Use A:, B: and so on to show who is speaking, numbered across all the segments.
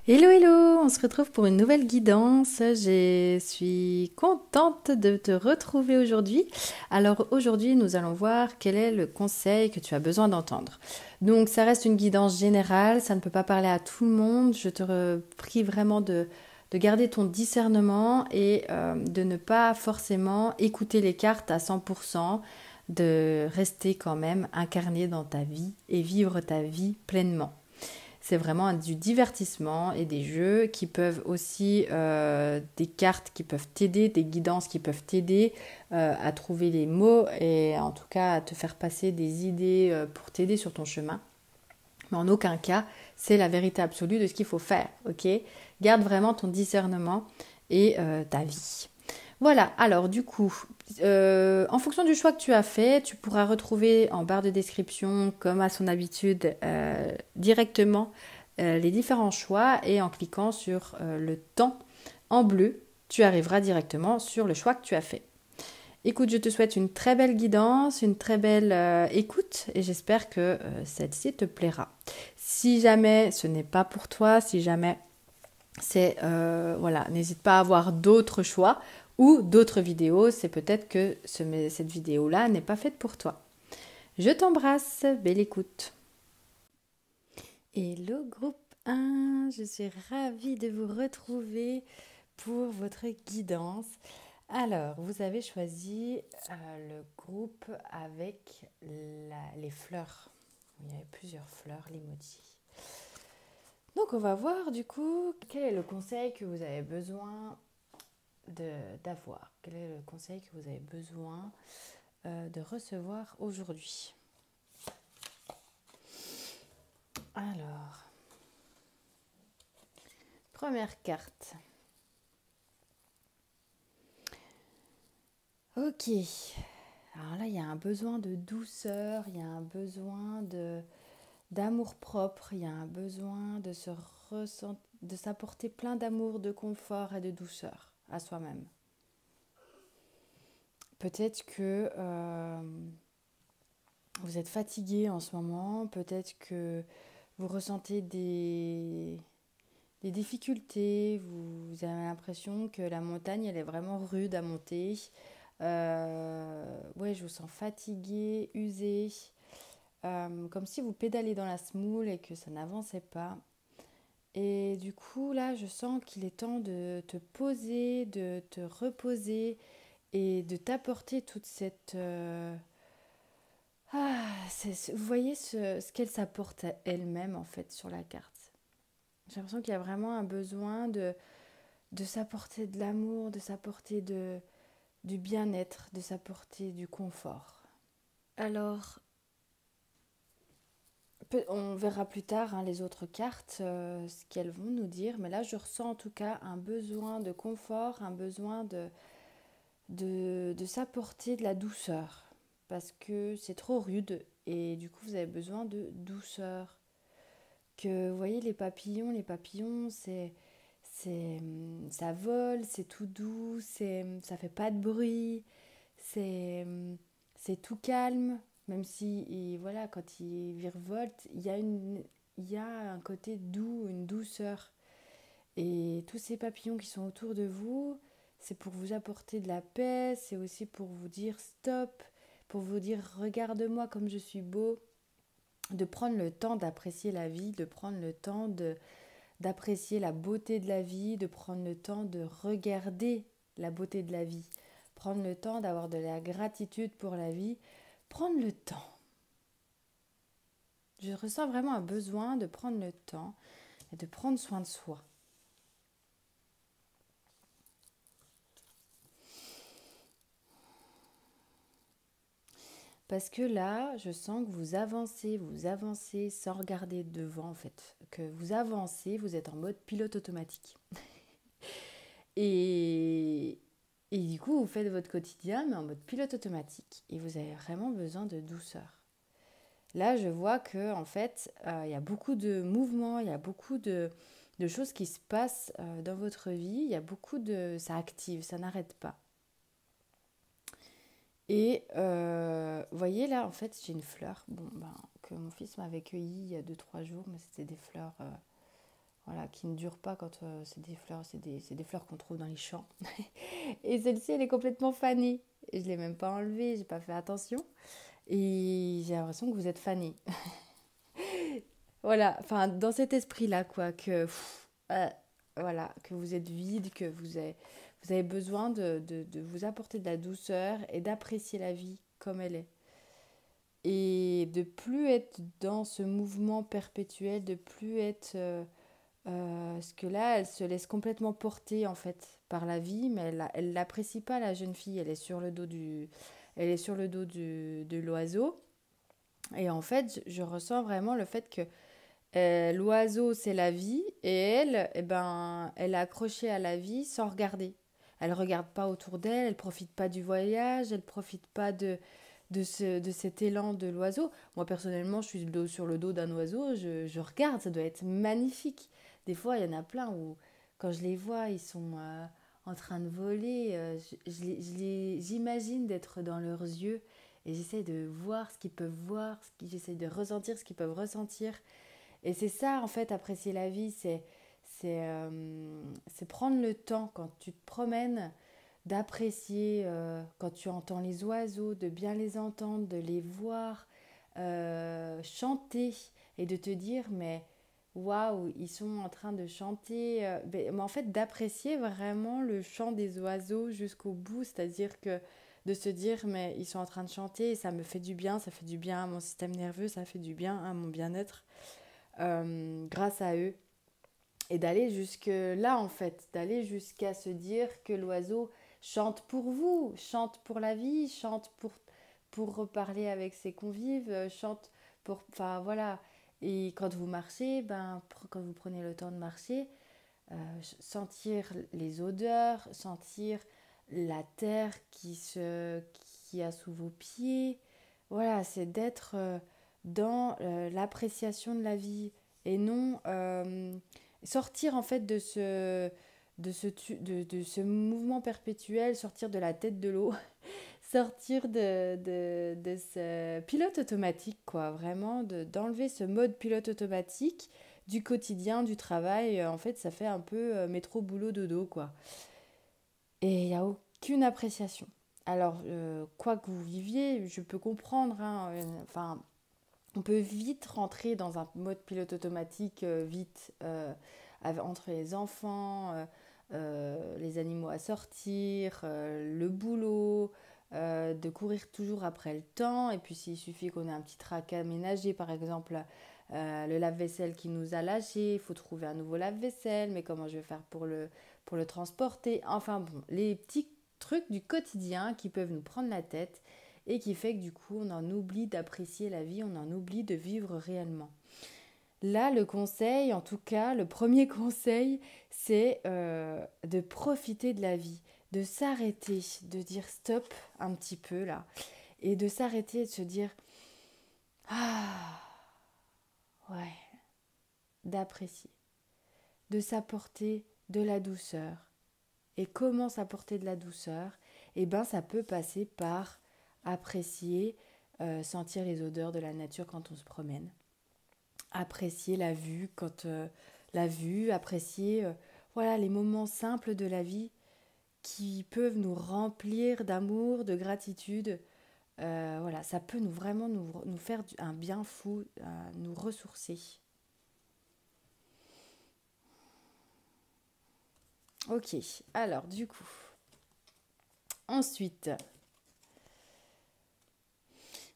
A: Hello, hello, on se retrouve pour une nouvelle guidance. Je suis contente de te retrouver aujourd'hui. Alors aujourd'hui, nous allons voir quel est le conseil que tu as besoin d'entendre. Donc ça reste une guidance générale, ça ne peut pas parler à tout le monde. Je te prie vraiment de garder ton discernement et de ne pas forcément écouter les cartes à 100%, de rester quand même incarné dans ta vie et vivre ta vie pleinement. C'est vraiment du divertissement et des jeux qui peuvent aussi, des cartes qui peuvent t'aider, des guidances qui peuvent t'aider à trouver les mots et en tout cas à te faire passer des idées pour t'aider sur ton chemin. Mais en aucun cas, c'est la vérité absolue de ce qu'il faut faire, ok? Garde vraiment ton discernement et ta vie. Voilà, alors du coup, en fonction du choix que tu as fait, tu pourras retrouver en barre de description, comme à son habitude, directement les différents choix et en cliquant sur le temps en bleu, tu arriveras directement sur le choix que tu as fait. Écoute, je te souhaite une très belle guidance, une très belle écoute et j'espère que celle-ci te plaira. Si jamais ce n'est pas pour toi, si jamais c'est voilà, n'hésite pas à avoir d'autres choix ou d'autres vidéos, c'est peut-être que cette vidéo-là n'est pas faite pour toi. Je t'embrasse, belle écoute. Hello groupe 1, je suis ravie de vous retrouver pour votre guidance. Alors, vous avez choisi le groupe avec les fleurs. Il y avait plusieurs fleurs, l'emoji. Donc, on va voir du coup quel est le conseil que vous avez besoin d'avoir. Quel est le conseil que vous avez besoin de recevoir aujourd'hui. Alors, première carte. Ok. Alors là, il y a un besoin de douceur, il y a un besoin d'amour propre, il y a un besoin de s'apporter plein d'amour, de confort et de douceur à soi-même. Peut-être que vous êtes fatigué en ce moment, peut-être que vous ressentez des difficultés, vous avez l'impression que la montagne elle est vraiment rude à monter. Ouais, je vous sens fatigué, usé, comme si vous pédaliez dans la semoule et que ça n'avançait pas. Et du coup, là, je sens qu'il est temps de te poser, de te reposer et de t'apporter toute cette... vous voyez ce qu'elle s'apporte à elle-même, en fait, sur la carte. J'ai l'impression qu'il y a vraiment un besoin de s'apporter de l'amour, de s'apporter du bien-être, de s'apporter du confort. Alors, on verra plus tard les autres cartes, ce qu'elles vont nous dire, mais là je ressens en tout cas un besoin de confort, un besoin de s'apporter de la douceur, parce que c'est trop rude et du coup vous avez besoin de douceur. Que vous voyez les papillons ça vole, c'est tout doux, ça fait pas de bruit, c'est c'est tout calme, même si voilà quand ils virevoltent, il y a un côté doux, une douceur. Et tous ces papillons qui sont autour de vous, c'est pour vous apporter de la paix, c'est aussi pour vous dire stop, pour vous dire regarde-moi comme je suis beau, de prendre le temps d'apprécier la vie, de prendre le temps d'apprécier la beauté de la vie, de prendre le temps de regarder la beauté de la vie, prendre le temps d'avoir de la gratitude pour la vie, prendre le temps. Je ressens vraiment un besoin de prendre le temps et de prendre soin de soi. Parce que là, je sens que vous avancez sans regarder devant en fait. Que vous avancez, vous êtes en mode pilote automatique. Et, et du coup, vous faites votre quotidien, mais en mode pilote automatique. Et vous avez vraiment besoin de douceur. Là, je vois que en fait, il y a beaucoup de mouvements, il y a beaucoup de choses qui se passent dans votre vie. Il y a beaucoup de... Ça active, ça n'arrête pas. Et vous voyez là, en fait, j'ai une fleur que mon fils m'avait cueillie il y a 2-3 jours, mais c'était des fleurs voilà, qui ne durent pas quand c'est des fleurs, c'est des fleurs qu'on trouve dans les champs. Et celle-ci, elle est complètement fanée. Et je l'ai même pas enlevée, j'ai pas fait attention. Et j'ai l'impression que vous êtes fanée. Voilà, enfin, dans cet esprit-là, quoi, voilà, que vous êtes vide, vous avez besoin de vous apporter de la douceur et d'apprécier la vie comme elle est. Et de plus être dans ce mouvement perpétuel, de plus être... parce que là, elle se laisse complètement porter, en fait, par la vie, mais elle l'apprécie pas, la jeune fille. Elle est sur le dos de l'oiseau. Et en fait, je ressens vraiment le fait que l'oiseau, c'est la vie, et elle, eh ben, elle est accrochée à la vie sans regarder. Elle regarde pas autour d'elle, elle profite pas du voyage, elle profite pas de cet élan de l'oiseau. Moi, personnellement, je suis sur le dos d'un oiseau, je regarde, ça doit être magnifique. Des fois, il y en a plein où, quand je les vois, ils sont en train de voler. J'imagine d'être dans leurs yeux et j'essaie de voir ce qu'ils peuvent voir, j'essaie de ressentir ce qu'ils peuvent ressentir. Et c'est ça, en fait, apprécier la vie, c'est prendre le temps quand tu te promènes d'apprécier quand tu entends les oiseaux, de bien les entendre, de les voir chanter et de te dire mais waouh, ils sont en train de chanter. Mais en fait, d'apprécier vraiment le chant des oiseaux jusqu'au bout, c'est-à-dire que de se dire mais ils sont en train de chanter et ça me fait du bien, ça fait du bien à mon système nerveux, ça fait du bien à mon bien-être grâce à eux. Et d'aller jusque là, en fait, d'aller jusqu'à se dire que l'oiseau chante pour vous, chante pour la vie, chante pour reparler avec ses convives, chante pour... Enfin, voilà. Et quand vous marchez, ben, quand vous prenez le temps de marcher, sentir les odeurs, sentir la terre qui a sous vos pieds. Voilà, c'est d'être dans l'appréciation de la vie et non sortir en fait de ce mouvement perpétuel, sortir de la tête de l'eau, sortir de ce pilote automatique, quoi, vraiment, d'enlever ce mode pilote automatique du quotidien, du travail. En fait, ça fait un peu métro, boulot, dodo, quoi. Et il n'y a aucune appréciation. Alors, quoi que vous viviez, je peux comprendre, hein, enfin, on peut vite rentrer dans un mode pilote automatique, entre les enfants, les animaux à sortir, le boulot, de courir toujours après le temps. Et puis s'il suffit qu'on ait un petit tracas ménager, par exemple, le lave-vaisselle qui nous a lâché, il faut trouver un nouveau lave-vaisselle, mais comment je vais faire pour le transporter? Enfin bon, les petits trucs du quotidien qui peuvent nous prendre la tête et qui fait que du coup on en oublie d'apprécier la vie, on en oublie de vivre réellement. Là, le conseil, en tout cas, le premier conseil, c'est de profiter de la vie, de s'arrêter, de dire stop un petit peu là, et de s'arrêter et de se dire ah ouais, d'apprécier, de s'apporter de la douceur. Et comment s'apporter de la douceur? Eh bien, ça peut passer par apprécier, sentir les odeurs de la nature quand on se promène, apprécier la vue, apprécier voilà les moments simples de la vie qui peuvent nous remplir d'amour, de gratitude. Voilà, ça peut nous faire un bien fou, nous ressourcer. Ok, alors du coup, ensuite,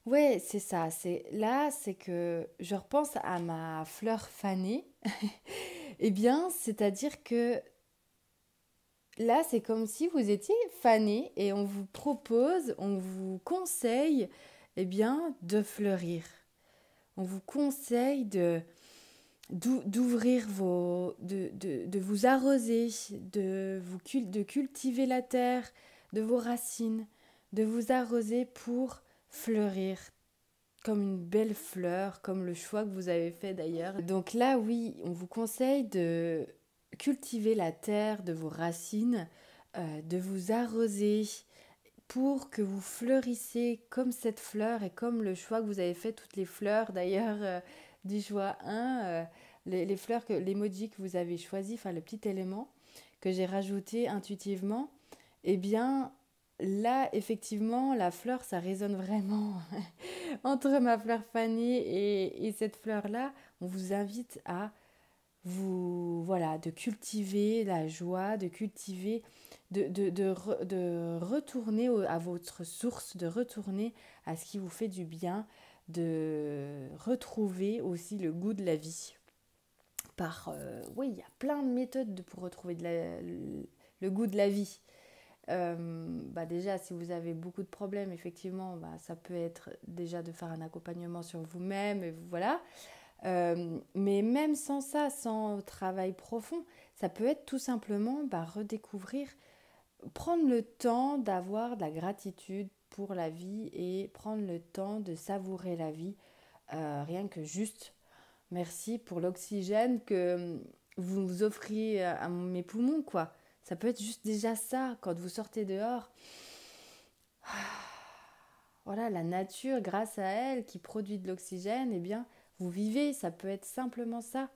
A: ouais, c'est ça. C'est que je repense à ma fleur fanée. Eh bien, c'est-à-dire que là, c'est comme si vous étiez fané et on vous propose, on vous conseille, eh bien, de fleurir. On vous conseille d'ouvrir de vous arroser, de cultiver la terre, de vos racines, de vous arroser pour fleurir comme une belle fleur, comme le choix que vous avez fait d'ailleurs. Donc là, oui, on vous conseille de cultiver la terre de vos racines, de vous arroser pour que vous fleurissez comme cette fleur et comme le choix que vous avez fait, toutes les fleurs d'ailleurs du choix 1, les fleurs, l'emoji que vous avez choisi, enfin le petit élément que j'ai rajouté intuitivement, eh bien là, effectivement, la fleur, ça résonne vraiment entre ma fleur fanée et cette fleur-là. On vous invite à voilà, de cultiver la joie, de cultiver, de retourner à votre source, de retourner à ce qui vous fait du bien, de retrouver aussi le goût de la vie. Oui, il y a plein de méthodes pour retrouver le goût de la vie. Déjà, si vous avez beaucoup de problèmes, effectivement, ça peut être déjà de faire un accompagnement sur vous-même, et voilà. Mais même sans ça, sans travail profond, ça peut être tout simplement redécouvrir, prendre le temps d'avoir de la gratitude pour la vie et prendre le temps de savourer la vie, rien que juste merci pour l'oxygène que vous nous offriez à mes poumons, quoi. Ça peut être juste déjà ça, quand vous sortez dehors. Voilà, la nature, grâce à elle, qui produit de l'oxygène, eh bien, vous vivez. Ça peut être simplement ça.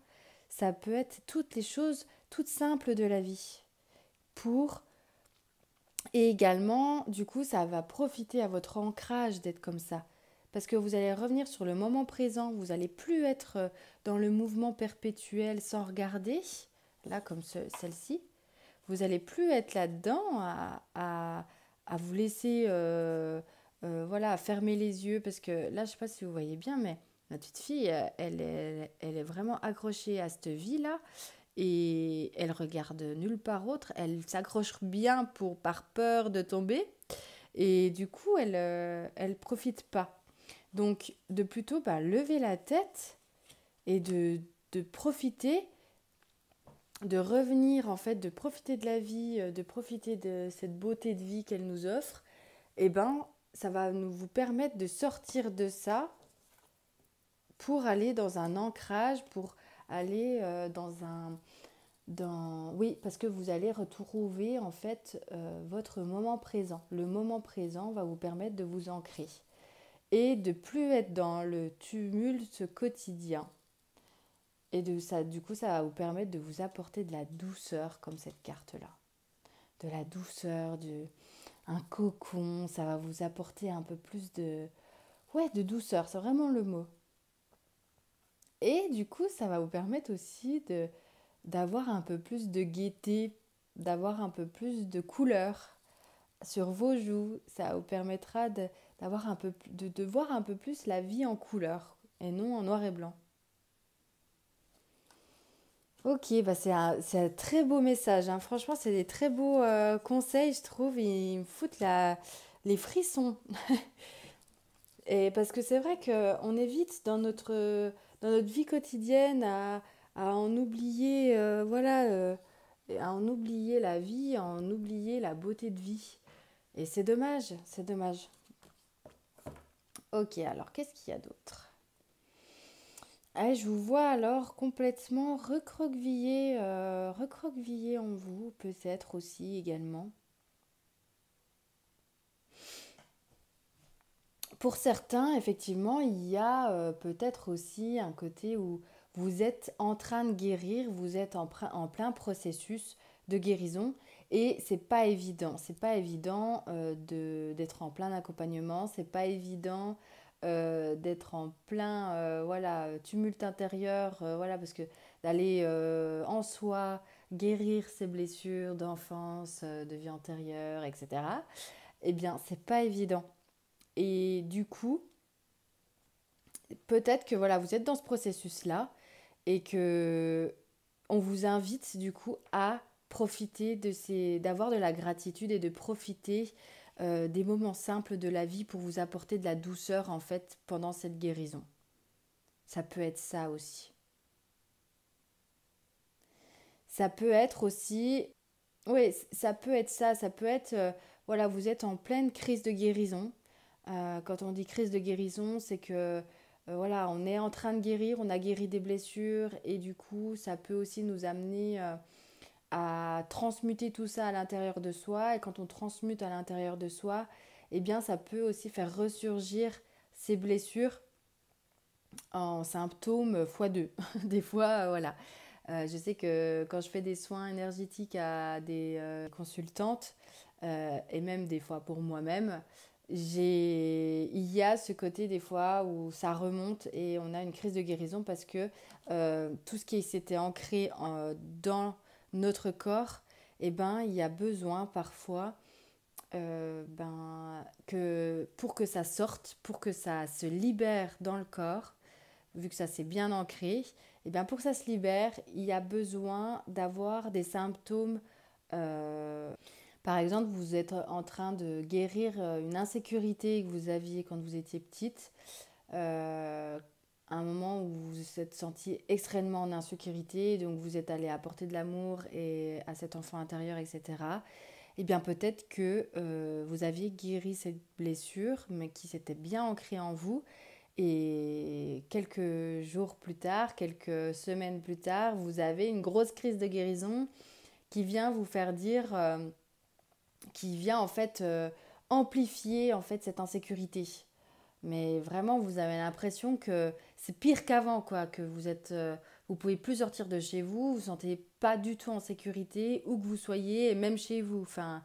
A: Ça peut être toutes les choses toutes simples de la vie. Et également, du coup, ça va profiter à votre ancrage d'être comme ça. Parce que vous allez revenir sur le moment présent. Vous n'allez plus être dans le mouvement perpétuel sans regarder, là, comme celle-ci. Vous n'allez plus être là-dedans à vous laisser voilà, à fermer les yeux. Parce que là, je ne sais pas si vous voyez bien, mais ma petite fille, elle est vraiment accrochée à cette vie-là. Et elle regarde nulle part autre. Elle s'accroche bien par peur de tomber. Et du coup, elle profite pas. Donc, de plutôt lever la tête et de profiter, de revenir en fait, de profiter de la vie, de profiter de cette beauté de vie qu'elle nous offre, et ça va vous permettre de sortir de ça pour aller dans un ancrage, pour aller oui, parce que vous allez retrouver en fait votre moment présent. Le moment présent va vous permettre de vous ancrer et de plus être dans le tumulte quotidien. Et du coup, ça va vous permettre de vous apporter de la douceur, comme cette carte-là. De la douceur, un cocon, ça va vous apporter un peu plus de douceur, c'est vraiment le mot. Et du coup, ça va vous permettre aussi d'avoir un peu plus de gaieté, d'avoir un peu plus de couleur sur vos joues. Ça vous permettra d'avoir de voir un peu plus la vie en couleur et non en noir et blanc. Ok, c'est un très beau message, hein. Franchement, c'est des très beaux conseils, je trouve. Ils me foutent les frissons. Et parce que c'est vrai qu'on évite dans notre vie quotidienne à en oublier, à en oublier la vie, à en oublier la beauté de vie. Et c'est dommage, c'est dommage. Ok, alors qu'est-ce qu'il y a d'autre? Ah, je vous vois alors complètement recroquevillé en vous, peut-être aussi également. Pour certains, effectivement, il y a peut-être aussi un côté où vous êtes en train de guérir, vous êtes en plein processus de guérison et c'est pas évident d'être en plein accompagnement, c'est pas évident d'être en plein voilà tumulte intérieur, voilà parce que d'aller en soi guérir ses blessures d'enfance, de vie antérieure, etc. Eh bien, c'est pas évident. Et du coup, peut-être que voilà, vous êtes dans ce processus-là et que on vous invite du coup à profiter d'avoir de la gratitude et de profiter des moments simples de la vie pour vous apporter de la douceur en fait pendant cette guérison. Ça peut être ça aussi. Ça peut être aussi, oui, ça peut être ça. Ça peut être, voilà, vous êtes en pleine crise de guérison. Quand on dit crise de guérison, c'est que voilà, on est en train de guérir, on a guéri des blessures et du coup, ça peut aussi nous amener à transmuter tout ça à l'intérieur de soi. Et quand on transmute à l'intérieur de soi, eh bien, ça peut aussi faire ressurgir ces blessures en symptômes fois deux. Des fois, voilà. Je sais que quand je fais des soins énergétiques à des consultantes, et même des fois pour moi-même, il y a ce côté des fois où ça remonte et on a une crise de guérison parce que tout ce qui s'était ancré dans notre corps, eh ben, il y a besoin parfois pour que ça sorte, pour que ça se libère dans le corps, vu que ça s'est bien ancré, et bien pour que ça se libère, il y a besoin d'avoir des symptômes. euh, Par exemple, vous êtes en train de guérir une insécurité que vous aviez quand vous étiez petite, un moment où vous vous êtes senti extrêmement en insécurité, donc vous êtes allé apporter de l'amour et à cet enfant intérieur, etc. Eh bien peut-être que vous aviez guéri cette blessure, mais qui s'était bien ancrée en vous. Et quelques jours plus tard, quelques semaines plus tard, vous avez une grosse crise de guérison qui vient vous faire dire, qui vient en fait amplifier en fait cette insécurité. Mais vraiment, vous avez l'impression que c'est pire qu'avant, quoi, que vous pouvez plus sortir de chez vous, vous ne sentez pas du tout en sécurité, où que vous soyez, et même chez vous. Enfin,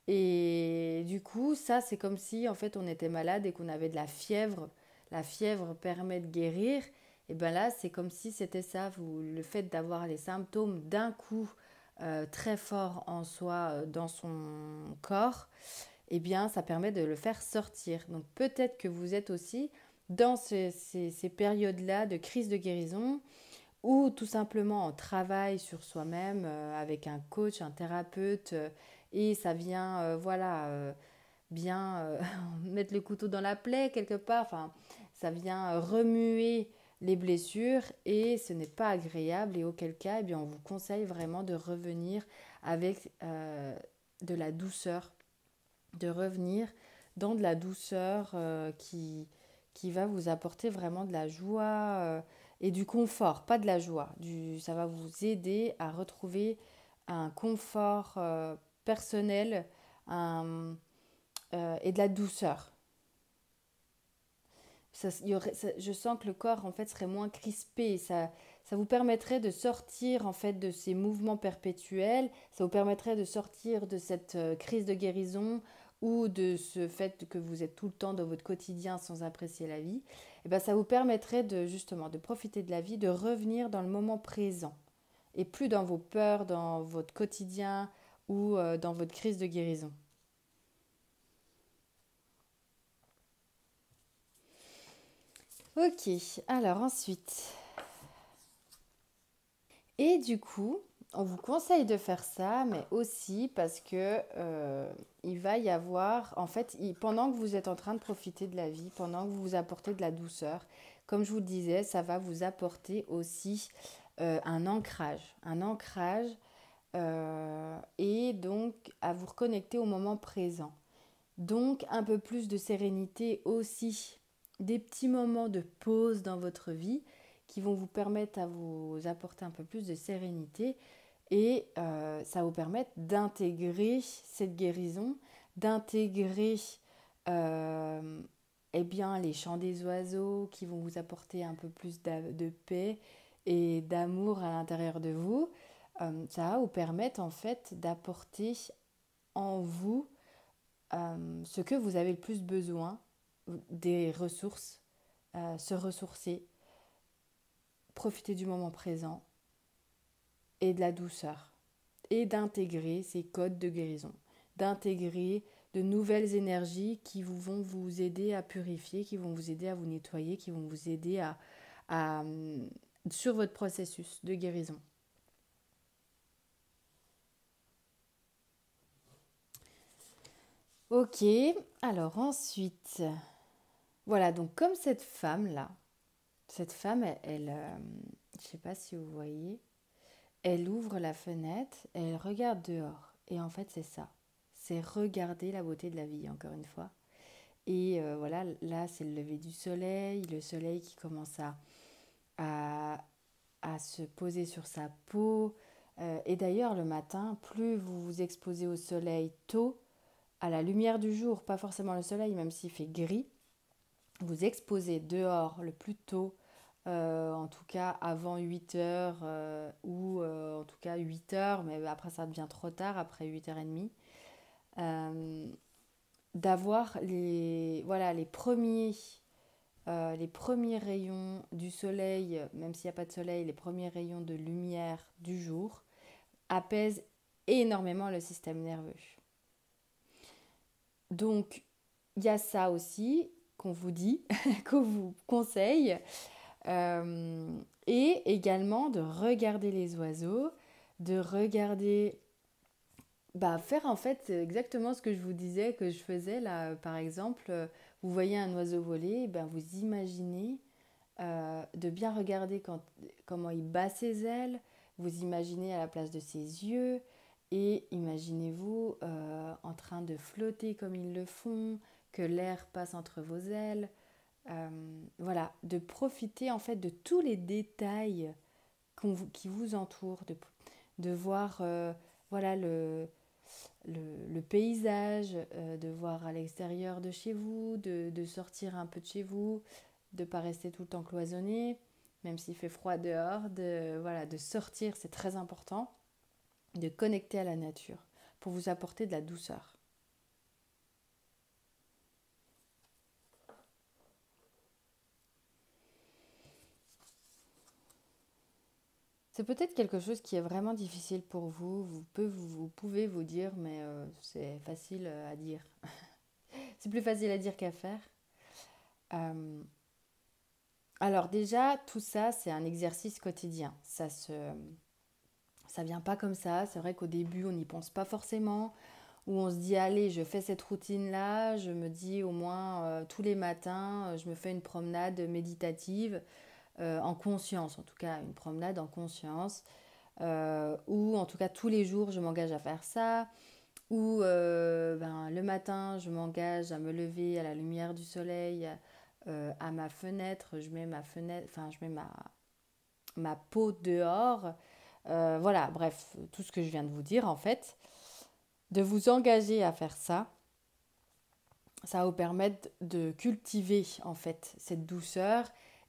A: et du coup, ça, c'est comme si en fait on était malade et qu'on avait de la fièvre. La fièvre permet de guérir. Et bien là, c'est comme si c'était ça. Le fait d'avoir les symptômes d'un coup très fort en soi, dans son corps, eh bien, ça permet de le faire sortir. Donc peut-être que vous êtes aussi dans ces périodes-là de crise de guérison ou tout simplement on travaille sur soi-même avec un coach, un thérapeute, et ça vient, voilà, bien mettre le couteau dans la plaie quelque part, enfin, ça vient remuer les blessures et ce n'est pas agréable et auquel cas, eh bien, on vous conseille vraiment de revenir avec de la douceur, de revenir dans de la douceur qui va vous apporter vraiment de la joie et du confort, pas de la joie. Ça va vous aider à retrouver un confort personnel et de la douceur. Je sens que le corps en fait serait moins crispé. Ça vous permettrait de sortir en fait de ces mouvements perpétuels. Ça vous permettrait de sortir de cette crise de guérison ou de ce fait que vous êtes tout le temps dans votre quotidien sans apprécier la vie. Et ben ça vous permettrait de justement de profiter de la vie, de revenir dans le moment présent et plus dans vos peurs, dans votre quotidien ou dans votre crise de guérison. Ok, alors ensuite. Et du coup, on vous conseille de faire ça, mais aussi parce que il va y avoir, en fait, pendant que vous êtes en train de profiter de la vie, pendant que vous vous apportez de la douceur, comme je vous le disais, ça va vous apporter aussi un ancrage, et donc à vous reconnecter au moment présent. Donc un peu plus de sérénité aussi, des petits moments de pause dans votre vie qui vont vous permettre à vous apporter un peu plus de sérénité et ça vous permet d'intégrer cette guérison, d'intégrer euh, eh bien, les chants des oiseaux qui vont vous apporter un peu plus de paix et d'amour à l'intérieur de vous. Ça va vous permettre en fait d'apporter en vous ce que vous avez le plus besoin, des ressources, se ressourcer, profiter du moment présent et de la douceur. Et d'intégrer ces codes de guérison, d'intégrer de nouvelles énergies qui vont vous aider à purifier, qui vont vous aider à vous nettoyer, qui vont vous aider à sur votre processus de guérison. Ok, alors ensuite, voilà, donc comme cette femme-là, cette femme, je ne sais pas si vous voyez, elle ouvre la fenêtre, elle regarde dehors. Et en fait, c'est ça. C'est regarder la beauté de la vie, encore une fois. Et voilà, là, c'est le lever du soleil, le soleil qui commence à, à se poser sur sa peau. Et d'ailleurs, le matin, plus vous vous exposez au soleil tôt, à la lumière du jour, pas forcément le soleil, même s'il fait gris, vous exposer dehors le plus tôt, en tout cas avant 8 heures ou en tout cas 8 heures, mais après ça devient trop tard, après 8h30, euh, d'avoir voilà, les premiers rayons du soleil, même s'il n'y a pas de soleil, les premiers rayons de lumière du jour apaisent énormément le système nerveux. Donc, il y a ça aussi qu'on vous dit, qu'on vous conseille, et également de regarder les oiseaux, de regarder, bah, faire en fait exactement ce que je vous disais que je faisais là, par exemple, vous voyez un oiseau voler, ben vous imaginez de bien regarder comment il bat ses ailes, vous imaginez à la place de ses yeux, et imaginez-vous en train de flotter comme ils le font, que l'air passe entre vos ailes. Voilà, de profiter en fait de tous les détails qui vous entourent, de voir voilà, le paysage, de voir à l'extérieur de chez vous, de sortir un peu de chez vous, de ne pas rester tout le temps cloisonné, même s'il fait froid dehors, voilà, de sortir, c'est très important, de connecter à la nature pour vous apporter de la douceur. C'est peut-être quelque chose qui est vraiment difficile pour vous. Vous pouvez vous dire, mais c'est facile à dire. C'est plus facile à dire qu'à faire. Euh, alors déjà, tout ça, c'est un exercice quotidien. Ça vient pas comme ça. C'est vrai qu'au début, on n'y pense pas forcément. Ou on se dit, allez, je fais cette routine-là. Je me dis au moins tous les matins, je me fais une promenade méditative en conscience. En tout cas, une promenade en conscience. Ou en tout cas, tous les jours, je m'engage à faire ça. Ou ben, le matin, je m'engage à me lever à la lumière du soleil, à ma fenêtre. Je mets ma fenêtre, enfin, je mets ma peau dehors. Voilà, bref, tout ce que je viens de vous dire en fait. De vous engager à faire ça, ça va vous permettre de cultiver en fait cette douceur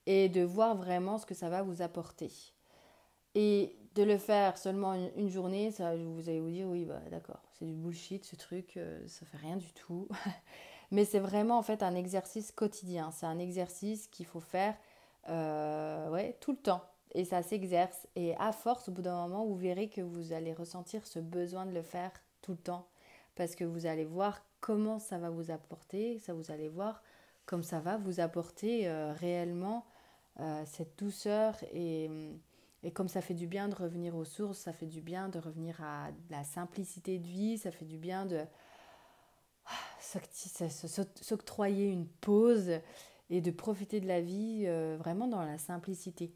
A: et de voir vraiment ce que ça va vous apporter. Et de le faire seulement une journée, ça, vous allez vous dire, oui, bah d'accord, c'est du bullshit ce truc, ça fait rien du tout. Mais c'est vraiment en fait un exercice quotidien. C'est un exercice qu'il faut faire ouais, tout le temps. Et ça s'exerce. Et à force, au bout d'un moment, vous verrez que vous allez ressentir ce besoin de le faire tout le temps. Parce que vous allez voir comment ça va vous apporter. Ça vous allez voir comme ça va vous apporter réellement cette douceur et comme ça fait du bien de revenir aux sources, ça fait du bien de revenir à la simplicité de vie, ça fait du bien de s'octroyer une pause et de profiter de la vie vraiment dans la simplicité.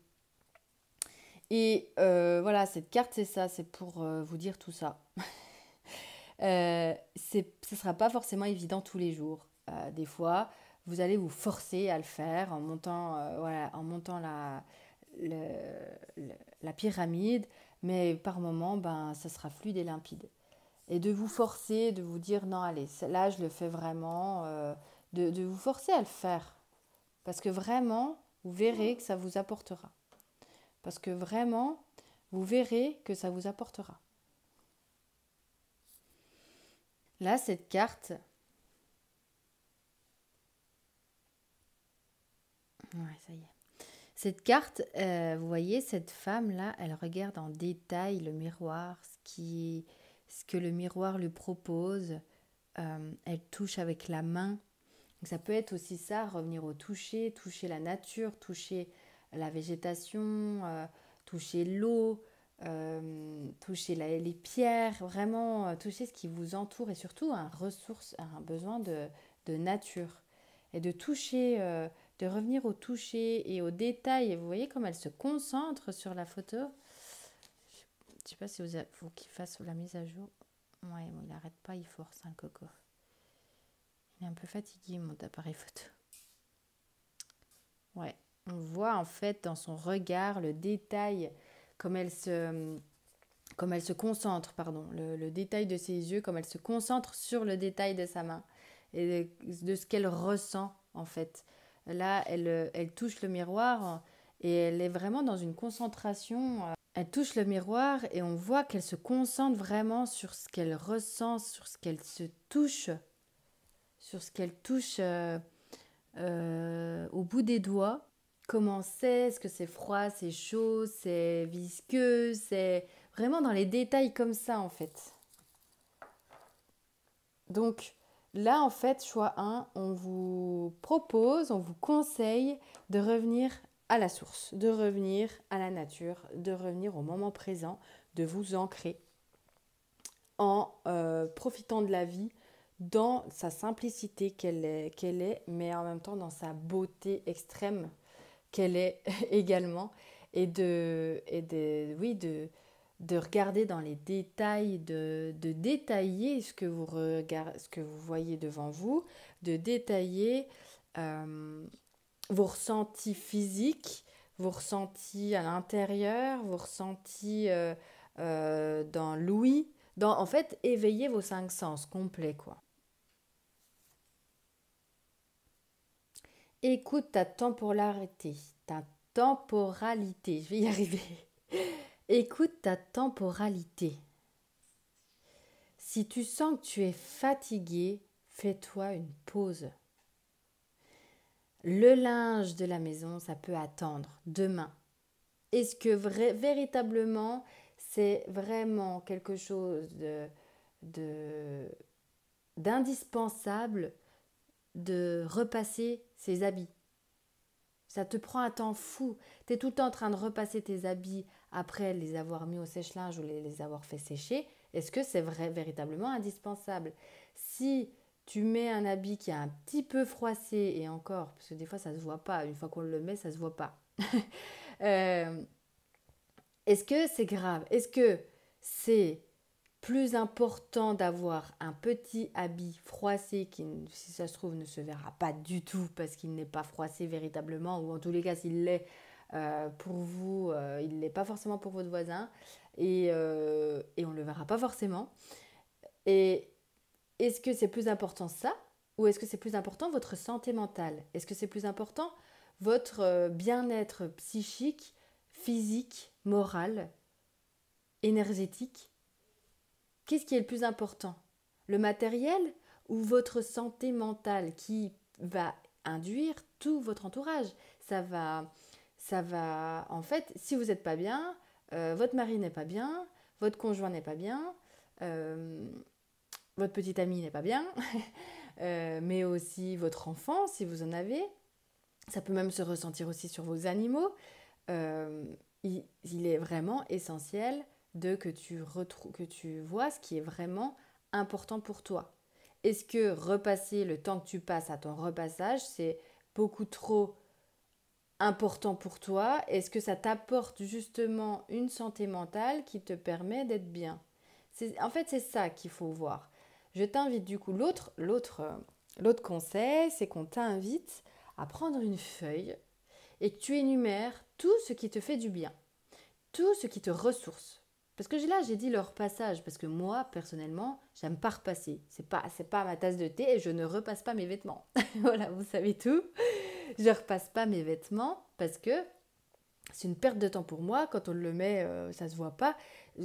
A: Et voilà, cette carte, c'est ça, c'est pour vous dire tout ça. Ce ne sera pas forcément évident tous les jours. Des fois, vous allez vous forcer à le faire en montant, voilà, en montant le- la pyramide, mais par moments, ben, ça sera fluide et limpide. Et de vous forcer, de vous dire non, allez, là je le fais vraiment, de vous forcer à le faire. Parce que vraiment, vous verrez que ça vous apportera. Parce que vraiment, vous verrez que ça vous apportera. Là, cette carte, ouais, ça y est. Cette carte, vous voyez, cette femme-là, elle regarde en détail le miroir, ce que le miroir lui propose. Elle touche avec la main. Donc ça peut être aussi ça, revenir au toucher, toucher la nature, toucher la végétation, toucher l'eau, toucher les pierres, vraiment toucher ce qui vous entoure et surtout un besoin de nature. Et de toucher, de revenir au toucher et aux détails. Et vous voyez comme elle se concentre sur la photo. Je ne sais pas si vous faut qu'il fasse la mise à jour. Ouais, bon, il n'arrête pas, il force un coco. Il est un peu fatigué, mon appareil photo. Ouais, on voit en fait dans son regard le détail, comme elle se, comme elle se concentre, pardon, le détail de ses yeux, comme elle se concentre sur le détail de sa main et de ce qu'elle ressent en fait. Là, elle touche le miroir et elle est vraiment dans une concentration. Elle touche le miroir et on voit qu'elle se concentre vraiment sur ce qu'elle ressent, sur ce qu'elle se touche, sur ce qu'elle touche au bout des doigts. Comment c'est, est-ce que c'est froid, c'est chaud, c'est visqueux, c'est vraiment dans les détails comme ça en fait. Donc là en fait, choix un, on vous propose, on vous conseille de revenir à la source, de revenir à la nature, de revenir au moment présent, de vous ancrer en profitant de la vie dans sa simplicité qu'elle est, mais en même temps dans sa beauté extrême qu'elle est également, oui, de regarder dans les détails, de détailler ce que vous voyez devant vous, de détailler euh, vos ressentis physiques, vos ressentis à l'intérieur, vos ressentis dans l'ouïe, en fait, éveiller vos cinq sens complets, quoi. Écoute ta temporalité, je vais y arriver. Écoute ta temporalité. Si tu sens que tu es fatigué, fais-toi une pause. Le linge de la maison, ça peut attendre demain. Est-ce que véritablement, c'est vraiment quelque chose de- d'indispensable de repasser ses habits? Ça te prend un temps fou. Tu es tout le temps en train de repasser tes habits après les avoir mis au sèche-linge ou les avoir fait sécher. Est-ce que c'est véritablement indispensable? Si tu mets un habit qui est un petit peu froissé, et encore, parce que des fois ça ne se voit pas, une fois qu'on le met, ça ne se voit pas. Euh, Est-ce que c'est grave? Est-ce que c'est plus important d'avoir un petit habit froissé qui, si ça se trouve, ne se verra pas du tout parce qu'il n'est pas froissé véritablement, ou en tous les cas, s'il l'est pour vous, il ne l'est pas forcément pour votre voisin, et on ne le verra pas forcément. Et est-ce que c'est plus important ça, ou est-ce que c'est plus important votre santé mentale? Est-ce que c'est plus important votre bien-être psychique, physique, moral, énergétique? Qu'est-ce qui est le plus important? Le matériel ou votre santé mentale qui va induire tout votre entourage? Ça va, en fait, si vous n'êtes pas bien, votre mari n'est pas bien, votre conjoint n'est pas bien, euh, votre petite amie n'est pas bien, mais aussi votre enfant, si vous en avez. Ça peut même se ressentir aussi sur vos animaux. Euh, il est vraiment essentiel que tu vois ce qui est vraiment important pour toi. Est-ce que repasser le temps que tu passes à ton repassage, c'est beaucoup trop important pour toi? Est-ce que ça t'apporte justement une santé mentale qui te permet d'être bien? En fait, c'est ça qu'il faut voir. Je t'invite du coup, l'autre conseil, c'est qu'on t'invite à prendre une feuille et que tu énumères tout ce qui te fait du bien, tout ce qui te ressource. Parce que là, j'ai dit le repassage, parce que moi, personnellement, j'aime pas repasser. C'est pas ma tasse de thé et je ne repasse pas mes vêtements. Voilà, vous savez tout. Je repasse pas mes vêtements parce que c'est une perte de temps pour moi. Quand on le met, ça se voit pas.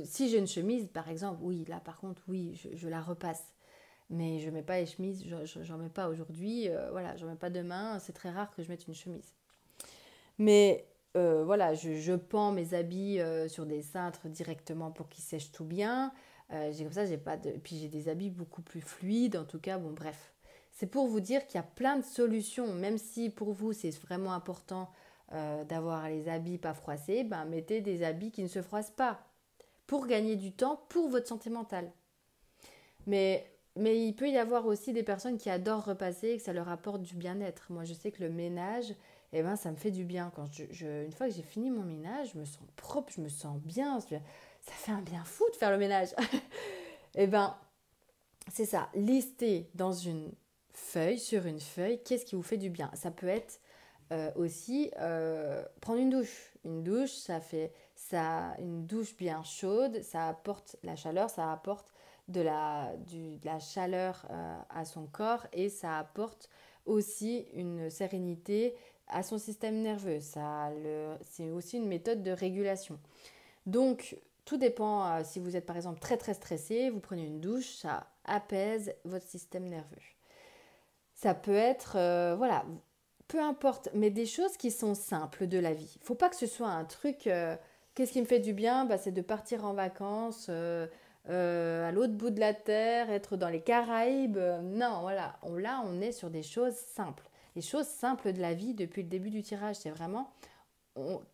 A: Si j'ai une chemise, par exemple, oui, là, par contre, oui, je la repasse. Mais je mets pas les chemises, j'en mets pas aujourd'hui, voilà, j'en mets pas demain. C'est très rare que je mette une chemise. Mais voilà, je pends mes habits sur des cintres directement pour qu'ils sèchent tout bien. Comme ça, j'ai pas de. Puis j'ai des habits beaucoup plus fluides, en tout cas, bon, bref. C'est pour vous dire qu'il y a plein de solutions, même si pour vous c'est vraiment important d'avoir les habits pas froissés, ben mettez des habits qui ne se froissent pas pour gagner du temps pour votre santé mentale. Mais il peut y avoir aussi des personnes qui adorent repasser et que ça leur apporte du bien-être. Moi, je sais que le ménage, eh ben, ça me fait du bien. Une fois que j'ai fini mon ménage, je me sens propre, je me sens bien. Ça fait un bien fou de faire le ménage. Eh ben, c'est ça. Listez sur une feuille, qu'est-ce qui vous fait du bien. Ça peut être aussi prendre une douche. Une douche, une douche bien chaude, ça apporte la chaleur, ça apporte de la chaleur à son corps et ça apporte aussi une sérénité à son système nerveux. C'est aussi une méthode de régulation. Donc, tout dépend, si vous êtes par exemple très très stressé, vous prenez une douche, ça apaise votre système nerveux. Ça peut être, voilà, peu importe, mais des choses qui sont simples de la vie. Il ne faut pas que ce soit un truc, qu'est-ce qui me fait du bien? Bah, c'est de partir en vacances à l'autre bout de la terre, être dans les Caraïbes. Non, voilà, là on est sur des choses simples. Les choses simples de la vie depuis le début du tirage, c'est vraiment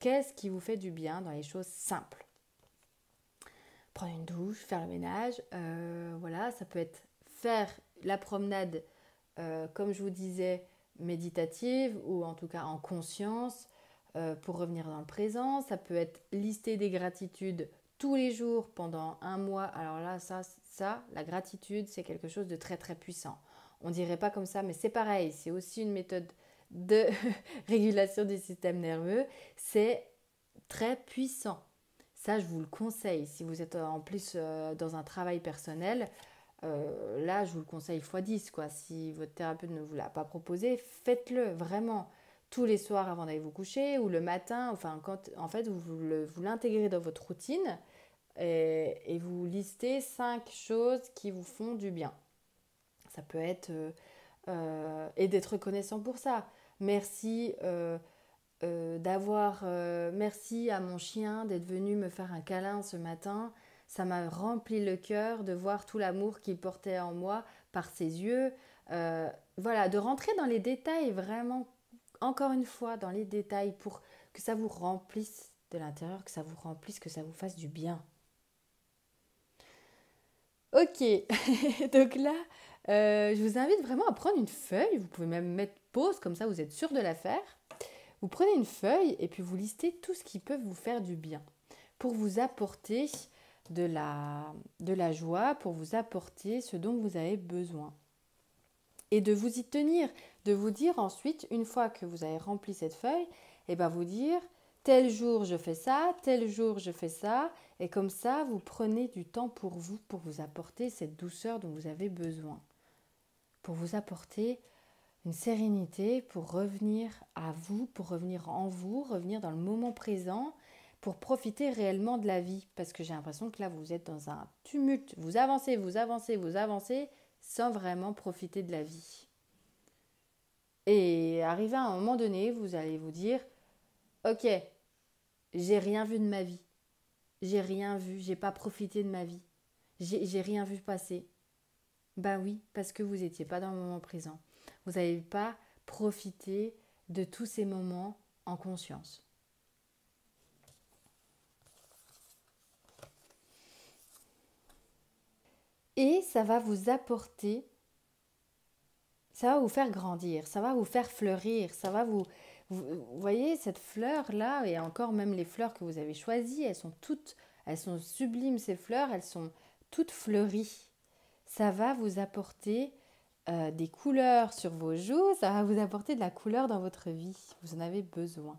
A: qu'est-ce qui vous fait du bien dans les choses simples. Prendre une douche, faire le ménage, voilà, ça peut être faire la promenade, comme je vous disais, méditative ou en tout cas en conscience pour revenir dans le présent. Ça peut être lister des gratitudes tous les jours pendant un mois. Alors là, la gratitude, c'est quelque chose de très très puissant. On dirait pas comme ça, mais c'est pareil. C'est aussi une méthode de régulation du système nerveux. C'est très puissant. Ça, je vous le conseille. Si vous êtes en plus dans un travail personnel, là, je vous le conseille x10, quoi. Si votre thérapeute ne vous l'a pas proposé, faites-le vraiment tous les soirs avant d'aller vous coucher ou le matin. Enfin, quand en fait vous l'intégrez dans votre routine et vous listez 5 choses qui vous font du bien. Ça peut être et d'être reconnaissant pour ça. Merci merci à mon chien d'être venu me faire un câlin ce matin. Ça m'a rempli le cœur de voir tout l'amour qu'il portait en moi par ses yeux. Voilà, de rentrer dans les détails vraiment, encore une fois, dans les détails pour que ça vous remplisse de l'intérieur, que ça vous remplisse, que ça vous fasse du bien. Ok, donc là, je vous invite vraiment à prendre une feuille. Vous pouvez même mettre pause, comme ça vous êtes sûr de la faire. Vous prenez une feuille et puis vous listez tout ce qui peut vous faire du bien pour vous apporter de la joie, pour vous apporter ce dont vous avez besoin. Et de vous y tenir, de vous dire ensuite, une fois que vous avez rempli cette feuille, et ben vous dire, tel jour je fais ça, tel jour je fais ça, et comme ça vous prenez du temps pour vous apporter cette douceur dont vous avez besoin, pour vous apporter une sérénité, pour revenir à vous, pour revenir en vous, revenir dans le moment présent, pour profiter réellement de la vie. Parce que j'ai l'impression que là, vous êtes dans un tumulte. Vous avancez, vous avancez, vous avancez, sans vraiment profiter de la vie. Et arrivé à un moment donné, vous allez vous dire, ok, j'ai rien vu de ma vie. J'ai rien vu, j'ai pas profité de ma vie. J'ai rien vu passer. Ben oui, parce que vous n'étiez pas dans le moment présent. Vous n'avez pas profité de tous ces moments en conscience. Et ça va vous apporter, ça va vous faire grandir, ça va vous faire fleurir, vous voyez cette fleur-là, et encore même les fleurs que vous avez choisies, elles sont sublimes ces fleurs, elles sont toutes fleuries. Ça va vous apporter des couleurs sur vos joues, ça va vous apporter de la couleur dans votre vie. Vous en avez besoin.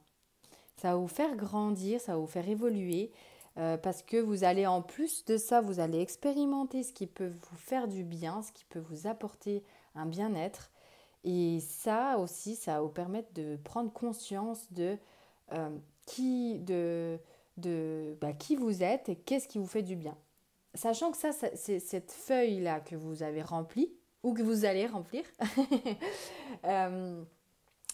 A: Ça va vous faire grandir, ça va vous faire évoluer, parce que vous allez en plus de ça, vous allez expérimenter ce qui peut vous faire du bien, ce qui peut vous apporter un bien-être. Et ça aussi, ça va vous permettre de prendre conscience euh, qui, de, qui vous êtes et qu'est-ce qui vous fait du bien. Sachant que ça c'est cette feuille-là que vous avez remplie, ou que vous allez remplir, euh,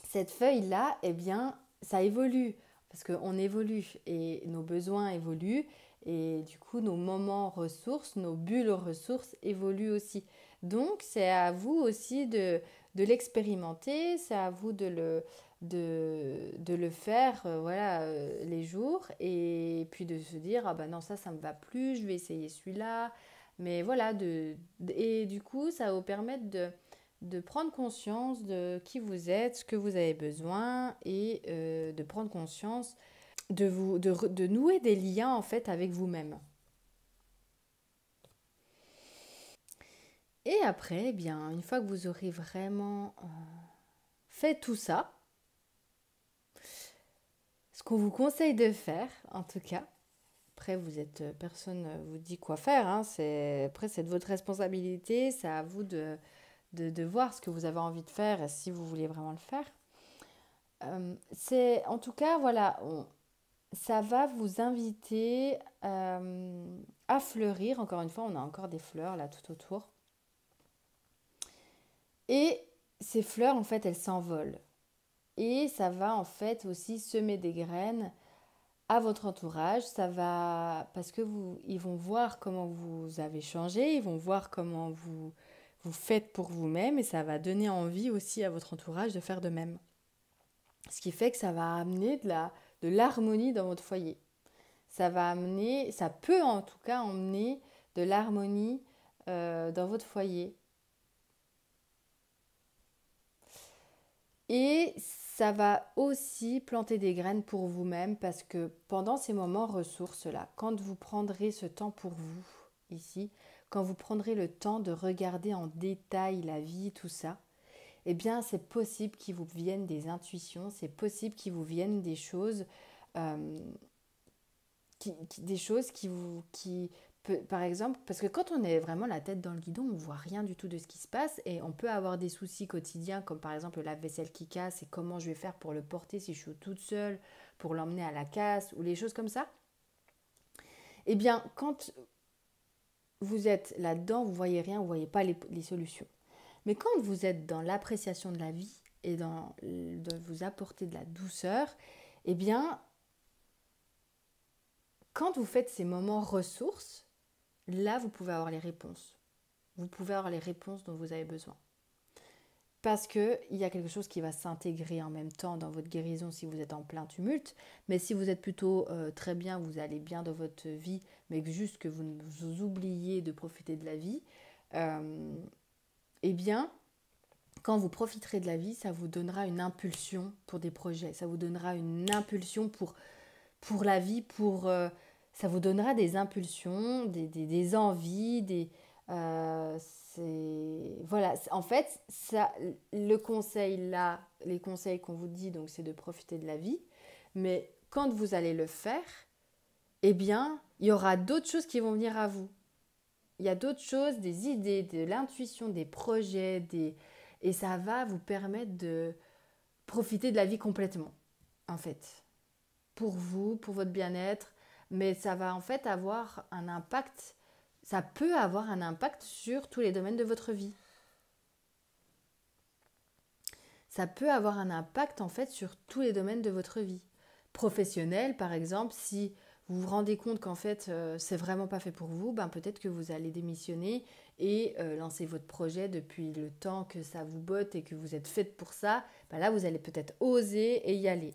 A: cette feuille-là, eh bien, ça évolue. Parce qu'on évolue et nos besoins évoluent. Et du coup, nos moments ressources, nos bulles ressources évoluent aussi. Donc, c'est à vous aussi de l'expérimenter. C'est à vous de le faire voilà, les jours. Et puis de se dire, ah ben non, ça ne me va plus, je vais essayer celui-là. Mais voilà, et du coup, ça va vous permettre de prendre conscience de qui vous êtes, ce que vous avez besoin et de prendre conscience de nouer des liens en fait avec vous-même. Et après, eh bien, une fois que vous aurez vraiment fait tout ça, ce qu'on vous conseille de faire, en tout cas, après vous êtes personne vous dit quoi faire, hein, après c'est de votre responsabilité, c'est à vous de voir ce que vous avez envie de faire et si vous voulez vraiment le faire. C'est en tout cas, voilà, ça va vous inviter à fleurir. Encore une fois, on a encore des fleurs là tout autour. Et ces fleurs, en fait, elles s'envolent. Et ça va en fait aussi semer des graines à votre entourage. Ça va parce que ils vont voir comment vous avez changé, ils vont voir comment vous faites pour vous-même et ça va donner envie aussi à votre entourage de faire de même. Ce qui fait que ça va amener de l'harmonie dans votre foyer. Ça peut en tout cas emmener de l'harmonie dans votre foyer. Et ça va aussi planter des graines pour vous-même parce que pendant ces moments ressources-là, quand vous prendrez ce temps pour vous, ici, quand vous prendrez le temps de regarder en détail la vie, tout ça, eh bien c'est possible qu'il vous vienne des intuitions, c'est possible qu'il vous vienne des choses euh, des choses par exemple, parce que quand on est vraiment la tête dans le guidon, on voit rien du tout de ce qui se passe et on peut avoir des soucis quotidiens comme par exemple le lave-vaisselle qui casse et comment je vais faire pour le porter si je suis toute seule, pour l'emmener à la casse ou les choses comme ça. Eh bien, quand vous êtes là-dedans, vous voyez rien, vous voyez pas les solutions. Mais quand vous êtes dans l'appréciation de la vie et de vous apporter de la douceur, eh bien, quand vous faites ces moments ressources, là, vous pouvez avoir les réponses. Vous pouvez avoir les réponses dont vous avez besoin. Parce qu'il y a quelque chose qui va s'intégrer en même temps dans votre guérison si vous êtes en plein tumulte. Mais si vous êtes plutôt très bien, vous allez bien dans votre vie, mais juste que vous oubliez de profiter de la vie, eh bien, quand vous profiterez de la vie, ça vous donnera une impulsion pour des projets. Ça vous donnera une impulsion pour la vie, ça vous donnera des impulsions, des envies, voilà, en fait, ça, le conseil là, les conseils qu'on vous dit, donc, c'est de profiter de la vie. Mais quand vous allez le faire, eh bien, il y aura d'autres choses qui vont venir à vous. Il y a d'autres choses, des idées, de l'intuition, des projets, et ça va vous permettre de profiter de la vie complètement, en fait. Pour vous, pour votre bien-être, mais ça va en fait avoir un impact, ça peut avoir un impact sur tous les domaines de votre vie. Ça peut avoir un impact en fait sur tous les domaines de votre vie. Professionnel, par exemple, si vous vous rendez compte qu'en fait c'est vraiment pas fait pour vous, ben peut-être que vous allez démissionner et lancer votre projet depuis le temps que ça vous botte et que vous êtes faite pour ça. Ben là, vous allez peut-être oser et y aller.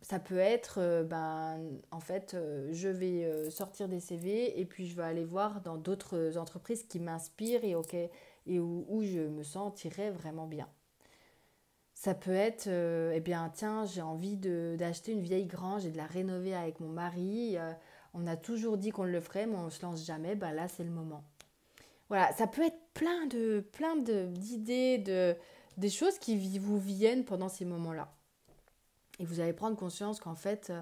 A: Ça peut être, en fait, je vais sortir des CV et puis je vais aller voir dans d'autres entreprises qui m'inspirent et où je me sentirais vraiment bien. Ça peut être, eh bien, tiens, j'ai envie d'acheter une vieille grange et de la rénover avec mon mari. On a toujours dit qu'on le ferait, mais on ne se lance jamais. Ben là, c'est le moment. Voilà, ça peut être d'idées, des choses qui vous viennent pendant ces moments-là. Et vous allez prendre conscience qu'en fait,